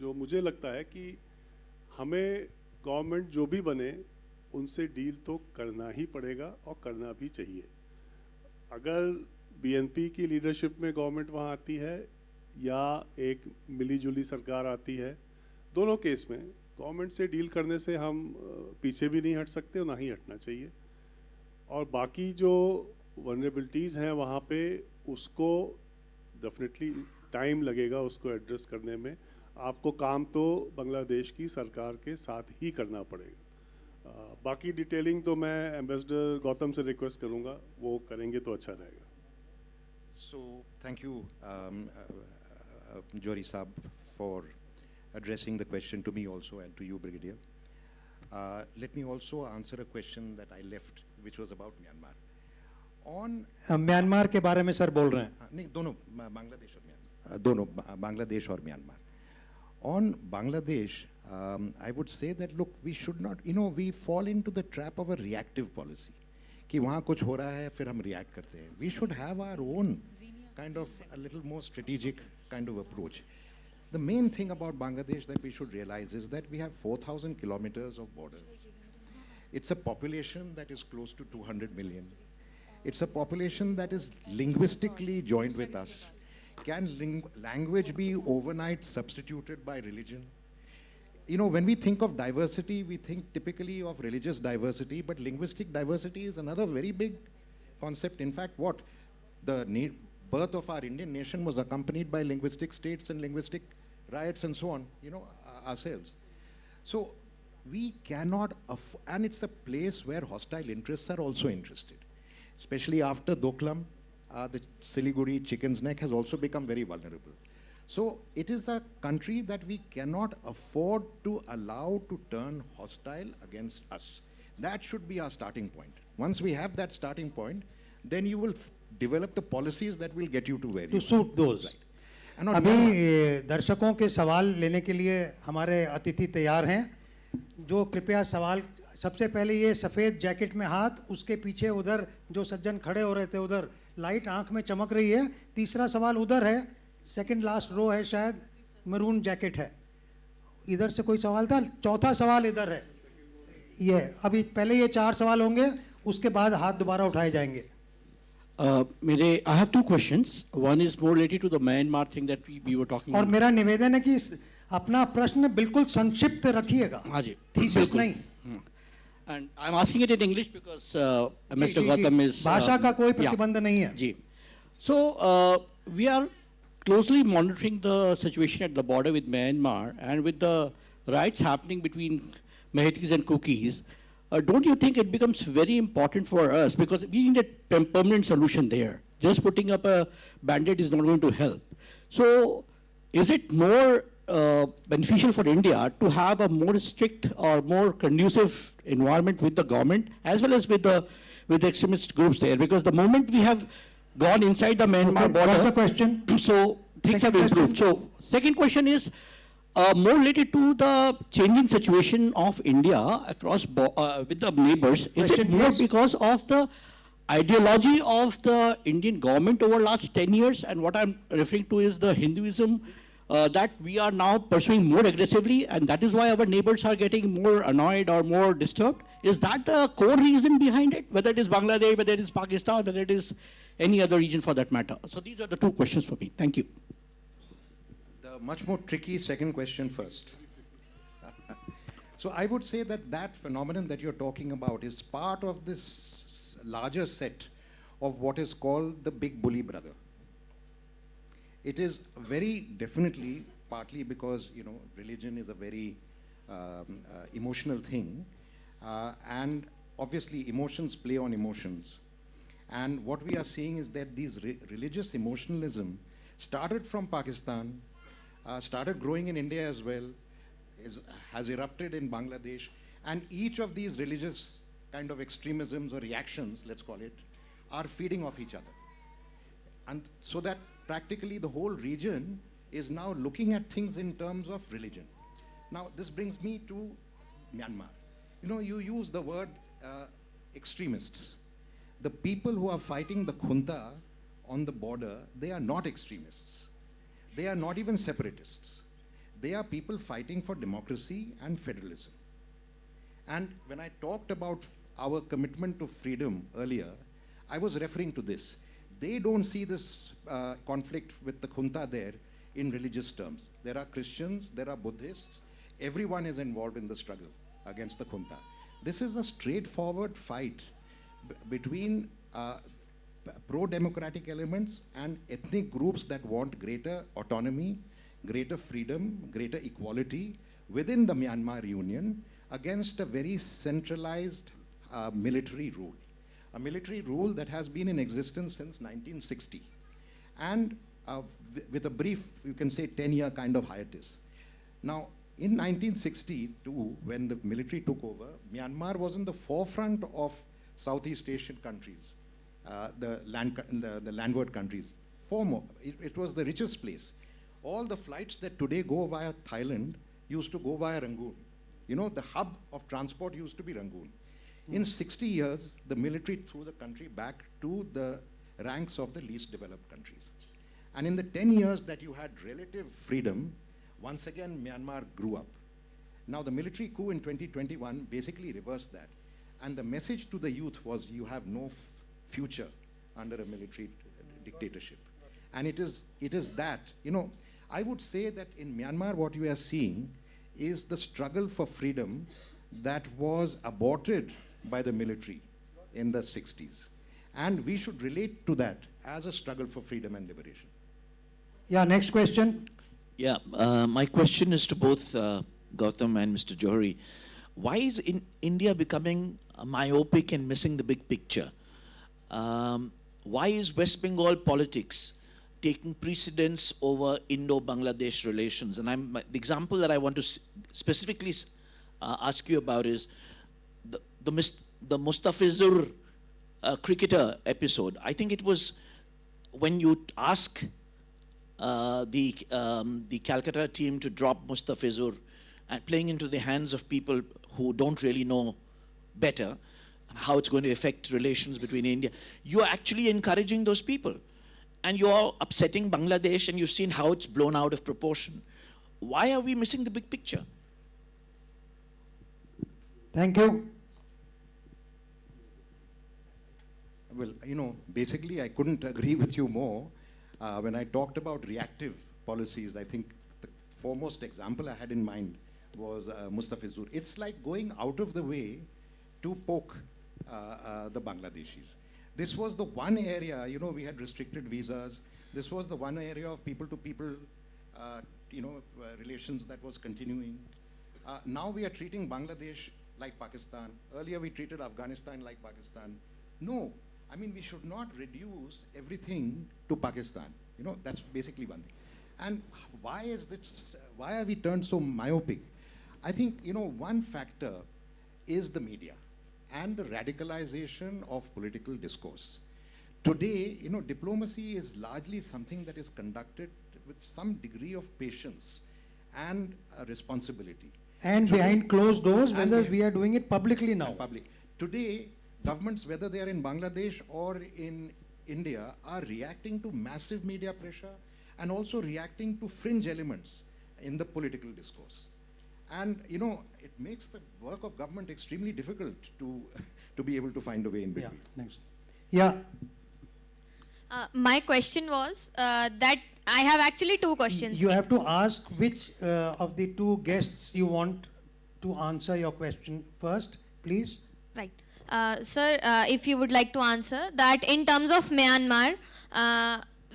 जो मुझे लगता है कि हमें गवर्नमेंट जो भी बने उनसे डील तो करना ही पड़ेगा और करना भी चाहिए। अगर बीएनपी की लीडरशिप में गवर्नमेंट वहाँ आती है या एक मिलीजुली सरकार आती है, दोनों केस में गवर्नमेंट से डील करने से हम पीछे भी नहीं हट सकते और ना ही हटना चाहिए। और बाकी जो वनरेबिलिटीज़ हैं वहाँ पे, उसको डेफिनेटली टाइम लगेगा उसको एड्रेस करने में। आपको काम तो बांग्लादेश की सरकार के साथ ही करना पड़ेगा। बाकी डिटेलिंग तो मैं एम्बेसडर गौतम से रिक्वेस्ट करूँगा, वो करेंगे तो अच्छा रहेगा। So, thank you, Johari Saab, for addressing the question to me also and to you, Brigadier. Let me also answer a question that I left, which was about Myanmar. On Myanmar के बारे में sir बोल रहे हैं। नहीं, दोनों बांग्लादेश और Myanmar, दोनों बांग्लादेश और Myanmar. On Bangladesh, I would say that look, we should not, we fall into the trap of a reactive policy. कि वहाँ कुछ हो रहा है फिर हम react करते हैं. We should have our own kind of a little more strategic kind of approach. The main thing about Bangladesh that we should realize is that we have 4,000 kilometers of borders. It's a population that is close to 200 million. It's a population that is linguistically joined with us. Can language be overnight substituted by religion? When we think of diversity, we think typically of religious diversity, but linguistic diversity is another very big concept. In fact, the birth of our Indian nation was accompanied by linguistic states and linguistic riots and so on, ourselves. So we cannot, and it's a place where hostile interests are also interested. Especially after Doklam, the Siliguri chicken's neck has also become very vulnerable. So it is a country that we cannot afford to allow to turn hostile against us. That should be our starting point. Once we have that starting point, then you will develop the policies that will get you to where you to suit those. Right. And on अभी दर्शकों के सवाल लेने के लिए हमारे अतिथि तैयार हैं, जो कृपया सवाल, सबसे पहले ये सफ़ेद जैकेट में हाथ, उसके पीछे उधर जो सज्जन खड़े हो रहे थे उधर लाइट आंख में चमक रही है, तीसरा सवाल उधर है, सेकंड लास्ट रो है, शायद मरून जैकेट है, इधर से कोई सवाल था, चौथा सवाल इधर है, ये अभी पहले ये 4 सवाल होंगे, उसके बाद हाथ दोबारा उठाए जाएंगे। I have 2 questions. One is more related to the Myanmar thing that we were talking और about. मेरा निवेदन है कि अपना प्रश्न बिल्कुल संक्षिप्त रखिएगा, हाँ जी, थीसिस बिल्कुल। नहीं। And I'm asking it in English because Mr. Ji, Gautam is... भाषा का कोई yeah. प्रतिबंध नहीं है। जी. So we are closely monitoring the situation at the border with Myanmar, and with the riots happening between Mehetis and Kukis, don't you think it becomes very important for us, because we need a permanent solution there. Just putting up a band-aid is not going to help. So is it more beneficial for India to have a more strict or more conducive environment with the government as well as with the extremist groups there? Because the moment we have gone inside the Myanmar border, What's the question? so things Second have improved. question. So second question is more related to the changing situation of India across with the neighbors. Is it Question, more yes. because of the ideology of the Indian government over last 10 years? And what I'm referring to is the Hinduism that we are now pursuing more aggressively, and that is why our neighbors are getting more annoyed or more disturbed. Is that the core reason behind it? Whether it is Bangladesh, whether it is Pakistan, whether it is any other region for that matter. So these are the 2 questions for me. Thank you. The much more tricky second question first. So I would say that phenomenon that you're talking about is part of this larger set of what is called the big bully brother. It is very definitely partly because, religion is a very emotional thing. And obviously emotions play on emotions. And what we are seeing is that these religious emotionalism started from Pakistan, started growing in India as well, has erupted in Bangladesh, and each of these religious kind of extremisms or reactions, let's call it, are feeding off each other. And so that practically the whole region is now looking at things in terms of religion. Now, this brings me to Myanmar. You know, you use the word extremists. The people who are fighting the junta on the border, they are not extremists. They are not even separatists. They are people fighting for democracy and federalism. And when I talked about our commitment to freedom earlier, I was referring to this. They don't see this conflict with the junta there in religious terms. There are Christians, there are Buddhists. Everyone is involved in the struggle against the junta. This is a straightforward fight between pro-democratic elements and ethnic groups that want greater autonomy, greater freedom, greater equality within the Myanmar Union against a very centralized military rule. A military rule that has been in existence since 1960. And with a brief, you can say 10-year kind of hiatus. Now, in 1962, when the military took over, Myanmar was in the forefront of Southeast Asian countries, the landward countries. It was the richest place. All the flights that today go via Thailand used to go via Rangoon. You know, the hub of transport used to be Rangoon. In 60 years, the military threw the country back to the ranks of the least developed countries. And in the 10 years that you had relative freedom, once again, Myanmar grew up. Now, the military coup in 2021 basically reversed that. And the message to the youth was, you have no future under a military dictatorship. And it is that, you know, I would say that in Myanmar, what you are seeing is the struggle for freedom that was aborted by the military in the 60s. And we should relate to that as a struggle for freedom and liberation. Yeah, next question. Yeah, my question is to both Gautam and Mr. Johari. Why is India becoming myopic and missing the big picture? Why is West Bengal politics taking precedence over Indo-Bangladesh relations? And the example that I want to specifically ask you about is the Mustafizur cricketer episode. I think it was when you ask the Calcutta team to drop Mustafizur and playing into the hands of people who don't really know better how it's going to affect relations between India. You're actually encouraging those people. And you're upsetting Bangladesh, and you've seen how it's blown out of proportion. Why are we missing the big picture? Thank you. Well, you know, basically I couldn't agree with you more. When I talked about reactive policies, I think the foremost example I had in mind was Mustafizur. It's like going out of the way to poke the Bangladeshis. This was the one area, you know, we had restricted visas. This was the one area of people-to-people, relations that was continuing. Now we are treating Bangladesh like Pakistan. Earlier we treated Afghanistan like Pakistan. No, I mean, we should not reduce everything to Pakistan. You know, that's basically one thing. And why is this, why have we turned so myopic? I think, you know, one factor is the media and the radicalization of political discourse. Today, you know, diplomacy is largely something that is conducted with some degree of patience and responsibility. And Today, behind closed doors, whether behind- we are doing it publicly now. Public. Today, governments, whether they are in Bangladesh or in India, are reacting to massive media pressure and also reacting to fringe elements in the political discourse. And, you know, it makes the work of government extremely difficult to be able to find a way in Yeah, between. next. Yeah, My question was that I have actually two questions. you have to ask which of the two guests you want to answer your question first, please. Right. Sir, if you would like to answer that in terms of Myanmar,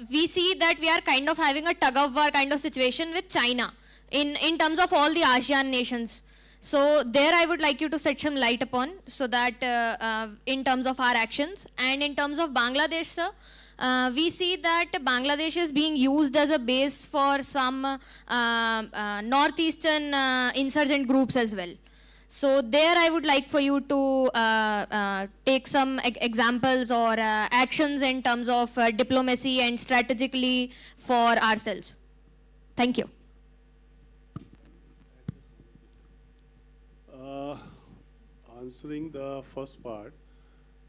we see that we are kind of having a tug of war kind of situation with China in terms of all the ASEAN nations. So there I would like you to shed some light upon so that in terms of our actions and in terms of Bangladesh, sir, we see that Bangladesh is being used as a base for some northeastern insurgent groups as well. So there I would like for you to take some examples or actions in terms of diplomacy and strategically for ourselves. Thank you. Answering the first part,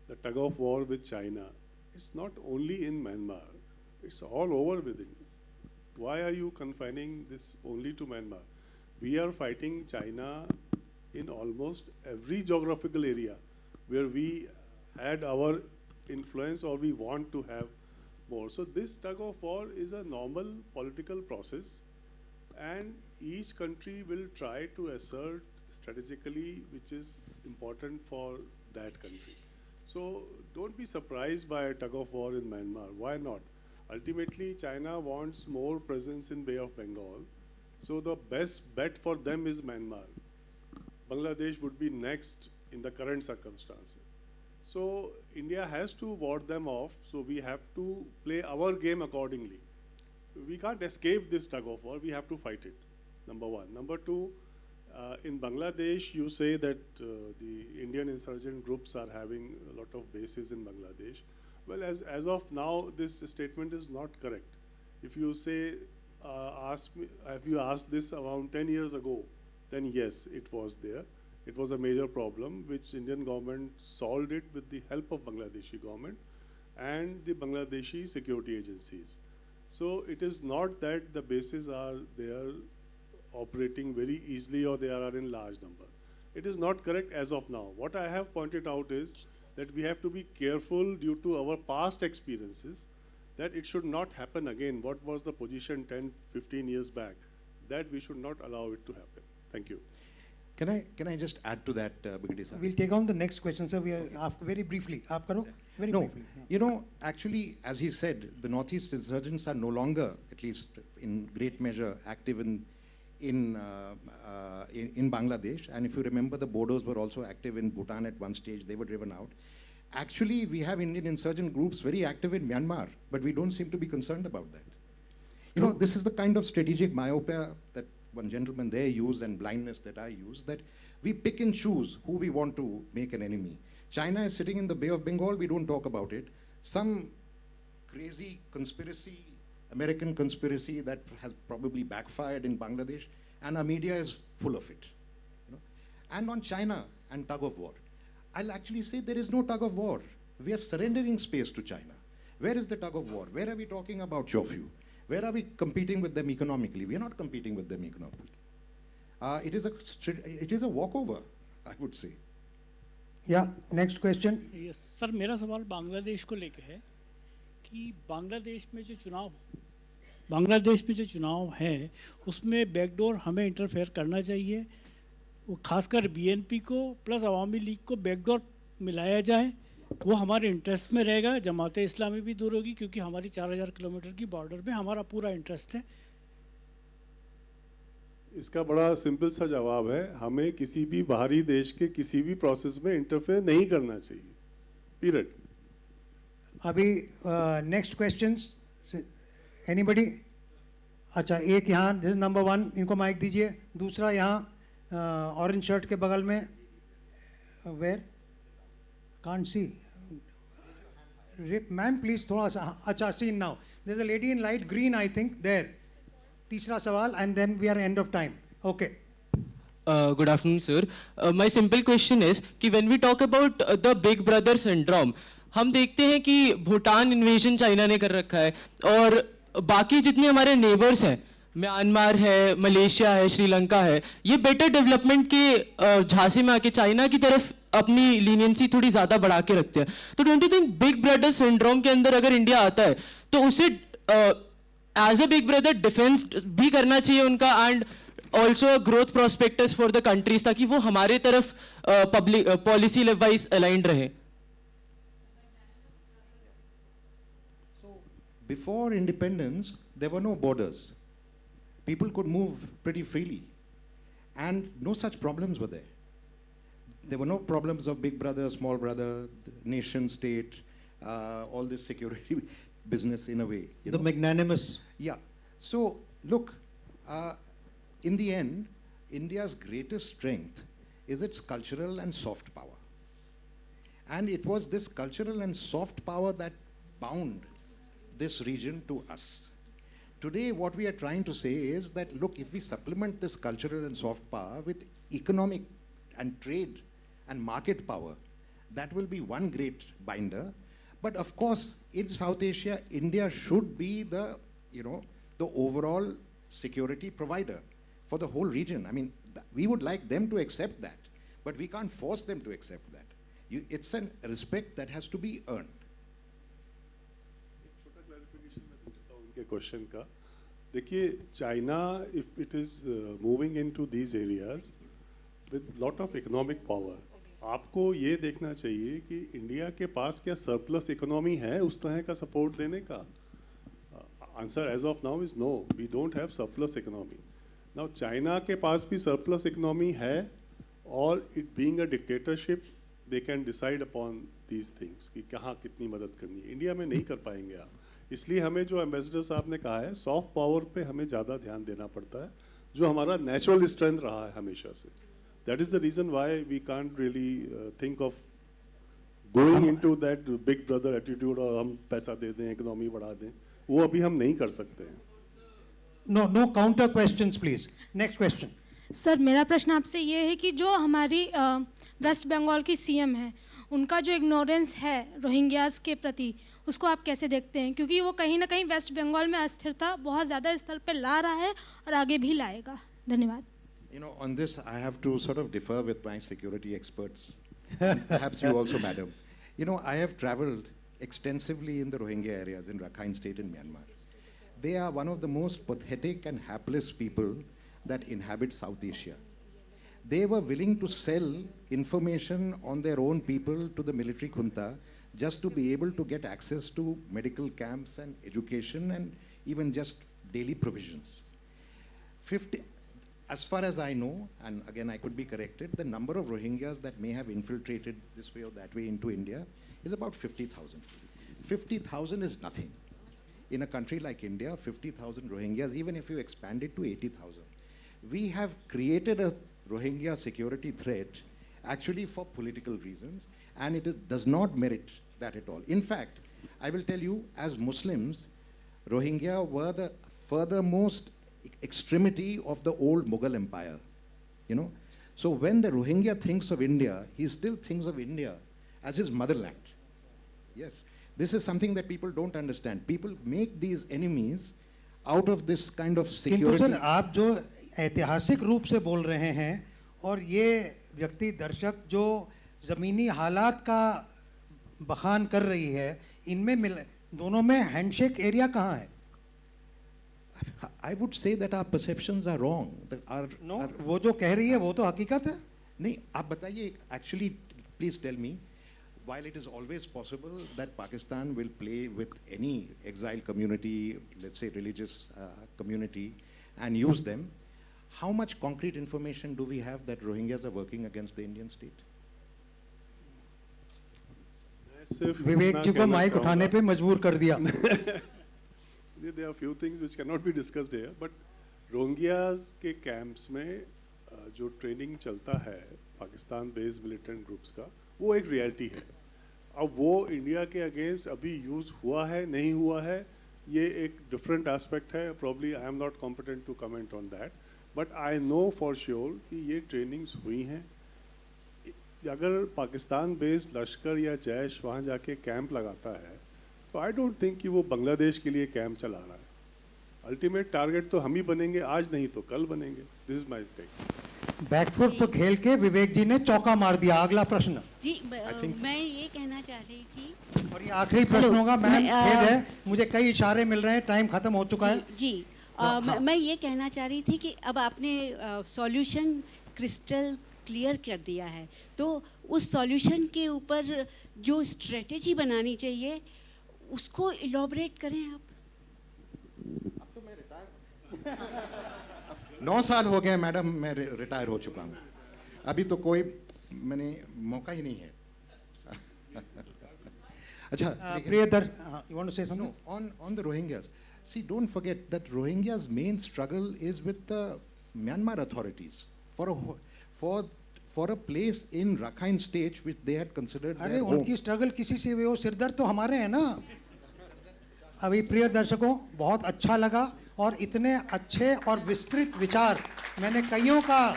the tug of war with China, it's not only in Myanmar, it's all over within. Why are you confining this only to Myanmar? We are fighting China in almost every geographical area where we had our influence or we want to have more. So this tug of war is a normal political process, and each country will try to assert strategically which is important for that country. So don't be surprised by a tug of war in Myanmar. Why not? Ultimately, China wants more presence in Bay of Bengal. So the best bet for them is Myanmar. Bangladesh would be next in the current circumstances. So India has to ward them off. So we have to play our game accordingly. We can't escape this tug of war. We have to fight it. Number one. Number two, in Bangladesh, you say that the Indian insurgent groups are having a lot of bases in Bangladesh. Well, as of now, this statement is not correct. If you say, ask me, have you asked this around 10 years ago, then yes, it was there. It was a major problem, which Indian government solved it with the help of Bangladeshi government and the Bangladeshi security agencies. So it is not that the bases are there operating very easily or they are in large number. It is not correct as of now. What I have pointed out is that we have to be careful due to our past experiences that it should not happen again. What was the position 10, 15 years back? That we should not allow it to happen. Thank you. Can I just add to that, Brigadier Sir? We'll take on the next question, sir. We are very briefly. Aap karo? Very No, briefly. you know, actually, as he said, the Northeast insurgents are no longer, at least in great measure, active in Bangladesh. And if you remember, the Bodos were also active in Bhutan at one stage. They were driven out. Actually, we have Indian insurgent groups very active in Myanmar, but we don't seem to be concerned about that. You know, this is the kind of strategic myopia that one gentleman there used and blindness that I use, that we pick and choose who we want to make an enemy. China is sitting in the Bay of Bengal, we don't talk about it. Some crazy conspiracy, American conspiracy that has probably backfired in Bangladesh, and our media is full of it. You know? And on China and tug of war, I'll actually say there is no tug of war. We are surrendering space to China. Where is the tug of war? Where are we talking about Chofu? Where are we competing with them economically? We are not competing with them economically. It is a walkover, I would say. Yeah, next question. Yes sir, मेरा सवाल बांग्लादेश को लेके है कि बांग्लादेश में जो चुनाव है उसमें बैकडोर हमें इंटरफेयर करना चाहिए, वो खासकर बीएनपी को प्लस अवामी लीग को बैकडोर मिलाया जाए, वो हमारे इंटरेस्ट में रहेगा, जमात इस्लामी भी दूर होगी क्योंकि हमारी 4000 किलोमीटर की बॉर्डर में हमारा पूरा इंटरेस्ट है। इसका बड़ा सिंपल सा जवाब है, हमें किसी भी बाहरी देश के किसी भी प्रोसेस में इंटरफेयर नहीं करना चाहिए, पीरियड। अभी नेक्स्ट क्वेश्चंस, एनीबडी? अच्छा, एक यहाँ, दिस नंबर 1, इनको माइक दीजिए। दूसरा यहाँ ऑरेंज शर्ट के बगल में, where can't see ma'am, please थोड़ा सा। अच्छा, seen now, there is a lady in light green, I think there. तीसरा सवाल, and then we are end of time. Okay, good afternoon, sir. My simple question is कि when we talk about the big brother syndrome, हम देखते हैं कि Bhutan invasion China ने कर रखा है और बाकी जितने हमारे नेबर्स हैं, म्यांमार है, मलेशिया है, श्रीलंका है, ये बेटर डेवलपमेंट के झांसे में आके चाइना की तरफ अपनी लीनियंसी थोड़ी ज़्यादा बढ़ा के रखते हैं। तो don't you think big brother syndrome के अंदर अगर इंडिया आता है तो उसे as a big brother defence भी करना चाहिए उनका, and also growth prospectus for the countries, ताकि वो हमारे तरफ पब्लिक पॉलिसी वाइज अलाइंड रहे? Before independence, there were no borders. People could move pretty freely, and no such problems were there. There were no problems of big brother, small brother, nation state, all this security business in a way. the magnanimous. Yeah. So, look, in the end, India's greatest strength is its cultural and soft power. And it was this cultural and soft power that bound this region to us. Today, what we are trying to say is that, look, if we supplement this cultural and soft power with economic and trade and market power, that will be one great binder. But of course, in South Asia, India should be the, the overall security provider for the whole region. I mean, we would like them to accept that, but we can't force them to accept that. It's a respect that has to be earned. छोटा clarification मैं देता हूँ उनके question का. देखिए, China if it is moving into these areas with lot of economic power, आपको ये देखना चाहिए कि इंडिया के पास क्या सरप्लस इकोनॉमी है उस तरह का सपोर्ट देने का. Answer as of now is no, we don't have surplus economy. Now China के पास भी सरप्लस इकोनॉमी है, और it being a dictatorship they can decide upon these things कि कहाँ कितनी मदद करनी है. इंडिया में नहीं कर पाएंगे आप. इसलिए हमें जो एम्बेसडर साहब ने कहा है, सॉफ्ट पावर पे हमें ज़्यादा ध्यान देना पड़ता है, जो हमारा नेचुरल स्ट्रेंथ रहा है हमेशा से. That is the reason why we can't really think of going into that big brother attitude और हम पैसा दे दें, इकोनॉमी बढ़ा दें. वो अभी हम नहीं कर सकते हैं. No counter questions, please. Next question. Sir, मेरा प्रश्न आपसे ये है कि जो हमारी वेस्ट बंगाल की सीएम है, उनका जो इग्नोरेंस है रोहिंग्यास के प्रति, उसको आप कैसे देखते हैं? क्योंकि वो कहीं ना कहीं वेस्ट बंगाल में अस्थिरता बहुत ज़्यादा स्तर पर ला रहा है और आगे भी लाएगा. धन्यवाद. On this, I have to sort of differ with my security experts. Perhaps you also, madam. I have traveled extensively in the Rohingya areas in Rakhine State in Myanmar. They are one of the most pathetic and hapless people that inhabit South Asia. They were willing to sell information on their own people to the military junta just to be able to get access to medical camps and education and even just daily provisions. As far as I know, and again I could be corrected, the number of Rohingyas that may have infiltrated this way or that way into India is about 50,000. 50,000 is nothing. In a country like India, 50,000 Rohingyas, even if you expand it to 80,000. We have created a Rohingya security threat actually for political reasons, and it does not merit that at all. In fact, I will tell you, as Muslims, Rohingya were the furthermost extremity of the old Mughal Empire, So when the Rohingya thinks of India, he still thinks of India as his motherland. Yes, this is something that people don't understand. People make these enemies out of this kind of security. किंतु sir, आप जो ऐतिहासिक रूप से बोल रहे हैं और ये व्यक्ति दर्शक जो ज़मीनी हालात का बखान कर रही है, इनमें दोनों में हैंडशेक एरिया कहाँ है? I would say that our perceptions are wrong. वो जो कह रही है वो तो हकीकत है. नहीं, आप बताइए. Actually, please tell me, while it is always possible that Pakistan will play with any exiled community, let's say religious community, and use them, how much concrete information do we have that Rohingyas are working against the Indian state? विवेक जी को mic उठाने पे मजबूर कर दिया. There are few things which cannot be discussed here, but Rohingyas के camps में जो training चलता है पाकिस्तान बेस्ड मिलिटेंट ग्रुप्स का, वो एक रियलिटी है. अब वो इंडिया के अगेंस्ट अभी यूज़ हुआ है नहीं हुआ है, ये एक डिफरेंट एस्पेक्ट है. Probably I am not competent to comment on that, but I know for sure कि ये ट्रेनिंग्स हुई हैं. अगर पाकिस्तान बेस्ड लश्कर या जैश वहाँ जाके कैंप लगाता है, तो आई डोंट थिंक कि वो बांग्लादेश के लिए कैंप चला रहा है. अल्टीमेट टारगेट तो हम ही बनेंगे, आज नहीं तो कल बनेंगे. This is my take. Back foot पर खेल के विवेक जी ने चौका मार दिया. अगला प्रश्न जी, मैं ये कहना चाह रही थी, और ये आखिरी प्रश्न होगा. मैम, खेद है, मुझे कई इशारे मिल रहे हैं, टाइम खत्म हो चुका है. जी, मैं ये कहना चाह रही थी कि अब आपने सॉल्यूशन क्रिस्टल क्लियर कर दिया है, तो उस सॉल्यूशन के ऊपर जो स्ट्रेटेजी बनानी चाहिए उसको इलॉबरेट करें आप. अब तो मैं 9 साल हो गए मैडम, मैं रिटायर हो चुका हूँ. अभी तो कोई मैंने मौका ही नहीं है. अच्छा, प्रियदर, you want to say something? No, on the Rohingyas. See, don't forget that Rohingyas' main struggle is with the Myanmar authorities. for a place in Rakhine state which they had considered अरे their home. उनकी struggle किसी से भी हो, सिरदर्द तो हमारे हैं ना। अभी प्रिय दर्शकों, बहुत अच्छा लगा और इतने अच्छे और विस्तृत विचार मैंने कईयों का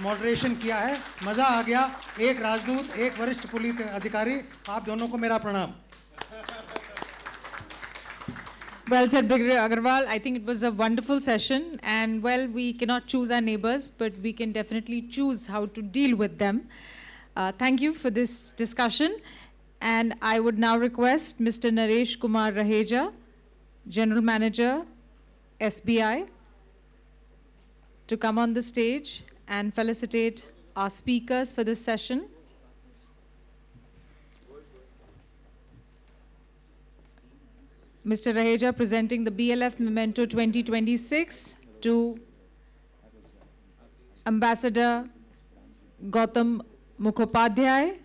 मॉडरेशन किया है, मज़ा आ गया। एक राजदूत, एक वरिष्ठ पुलिस अधिकारी, आप दोनों को मेरा प्रणाम। Well said, Brigadier Agarwal. I think it was a wonderful session, and well, we cannot choose our neighbors, but we can definitely choose how to deal with them. Thank you for this discussion, and I would now request Mr. Naresh Kumar Raheja, General Manager, SBI, to come on the stage and felicitate our speakers for this session. Mr. Raheja presenting the BLF Memento 2026 to Ambassador Gautam Mukhopadhyay.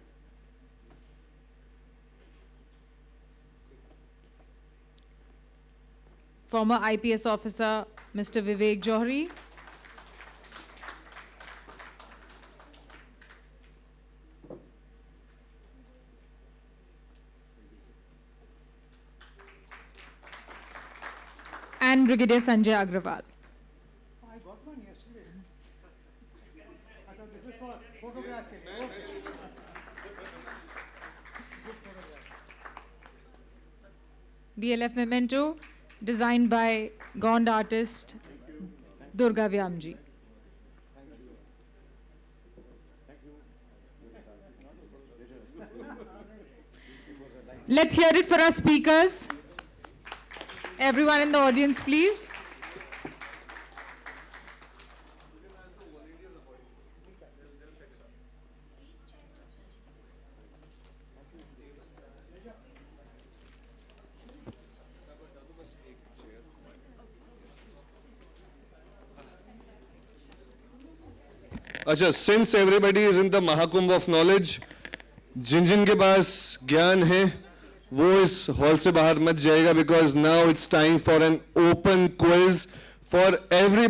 Former IPS officer Mr. Vivek Johri. And Brigadier Sanjay Agrawal. I got one yesterday. This is for photograph. BLF Memento, designed by Gond artist Durga Vyamji. Let's hear it for our speakers. Everyone in the audience, please. अच्छा, since everybody is in the Mahakumbh of knowledge, जिन जिन के पास ज्ञान है वो इस hall से बाहर मत जाएगा, because now it's time for an open quiz for every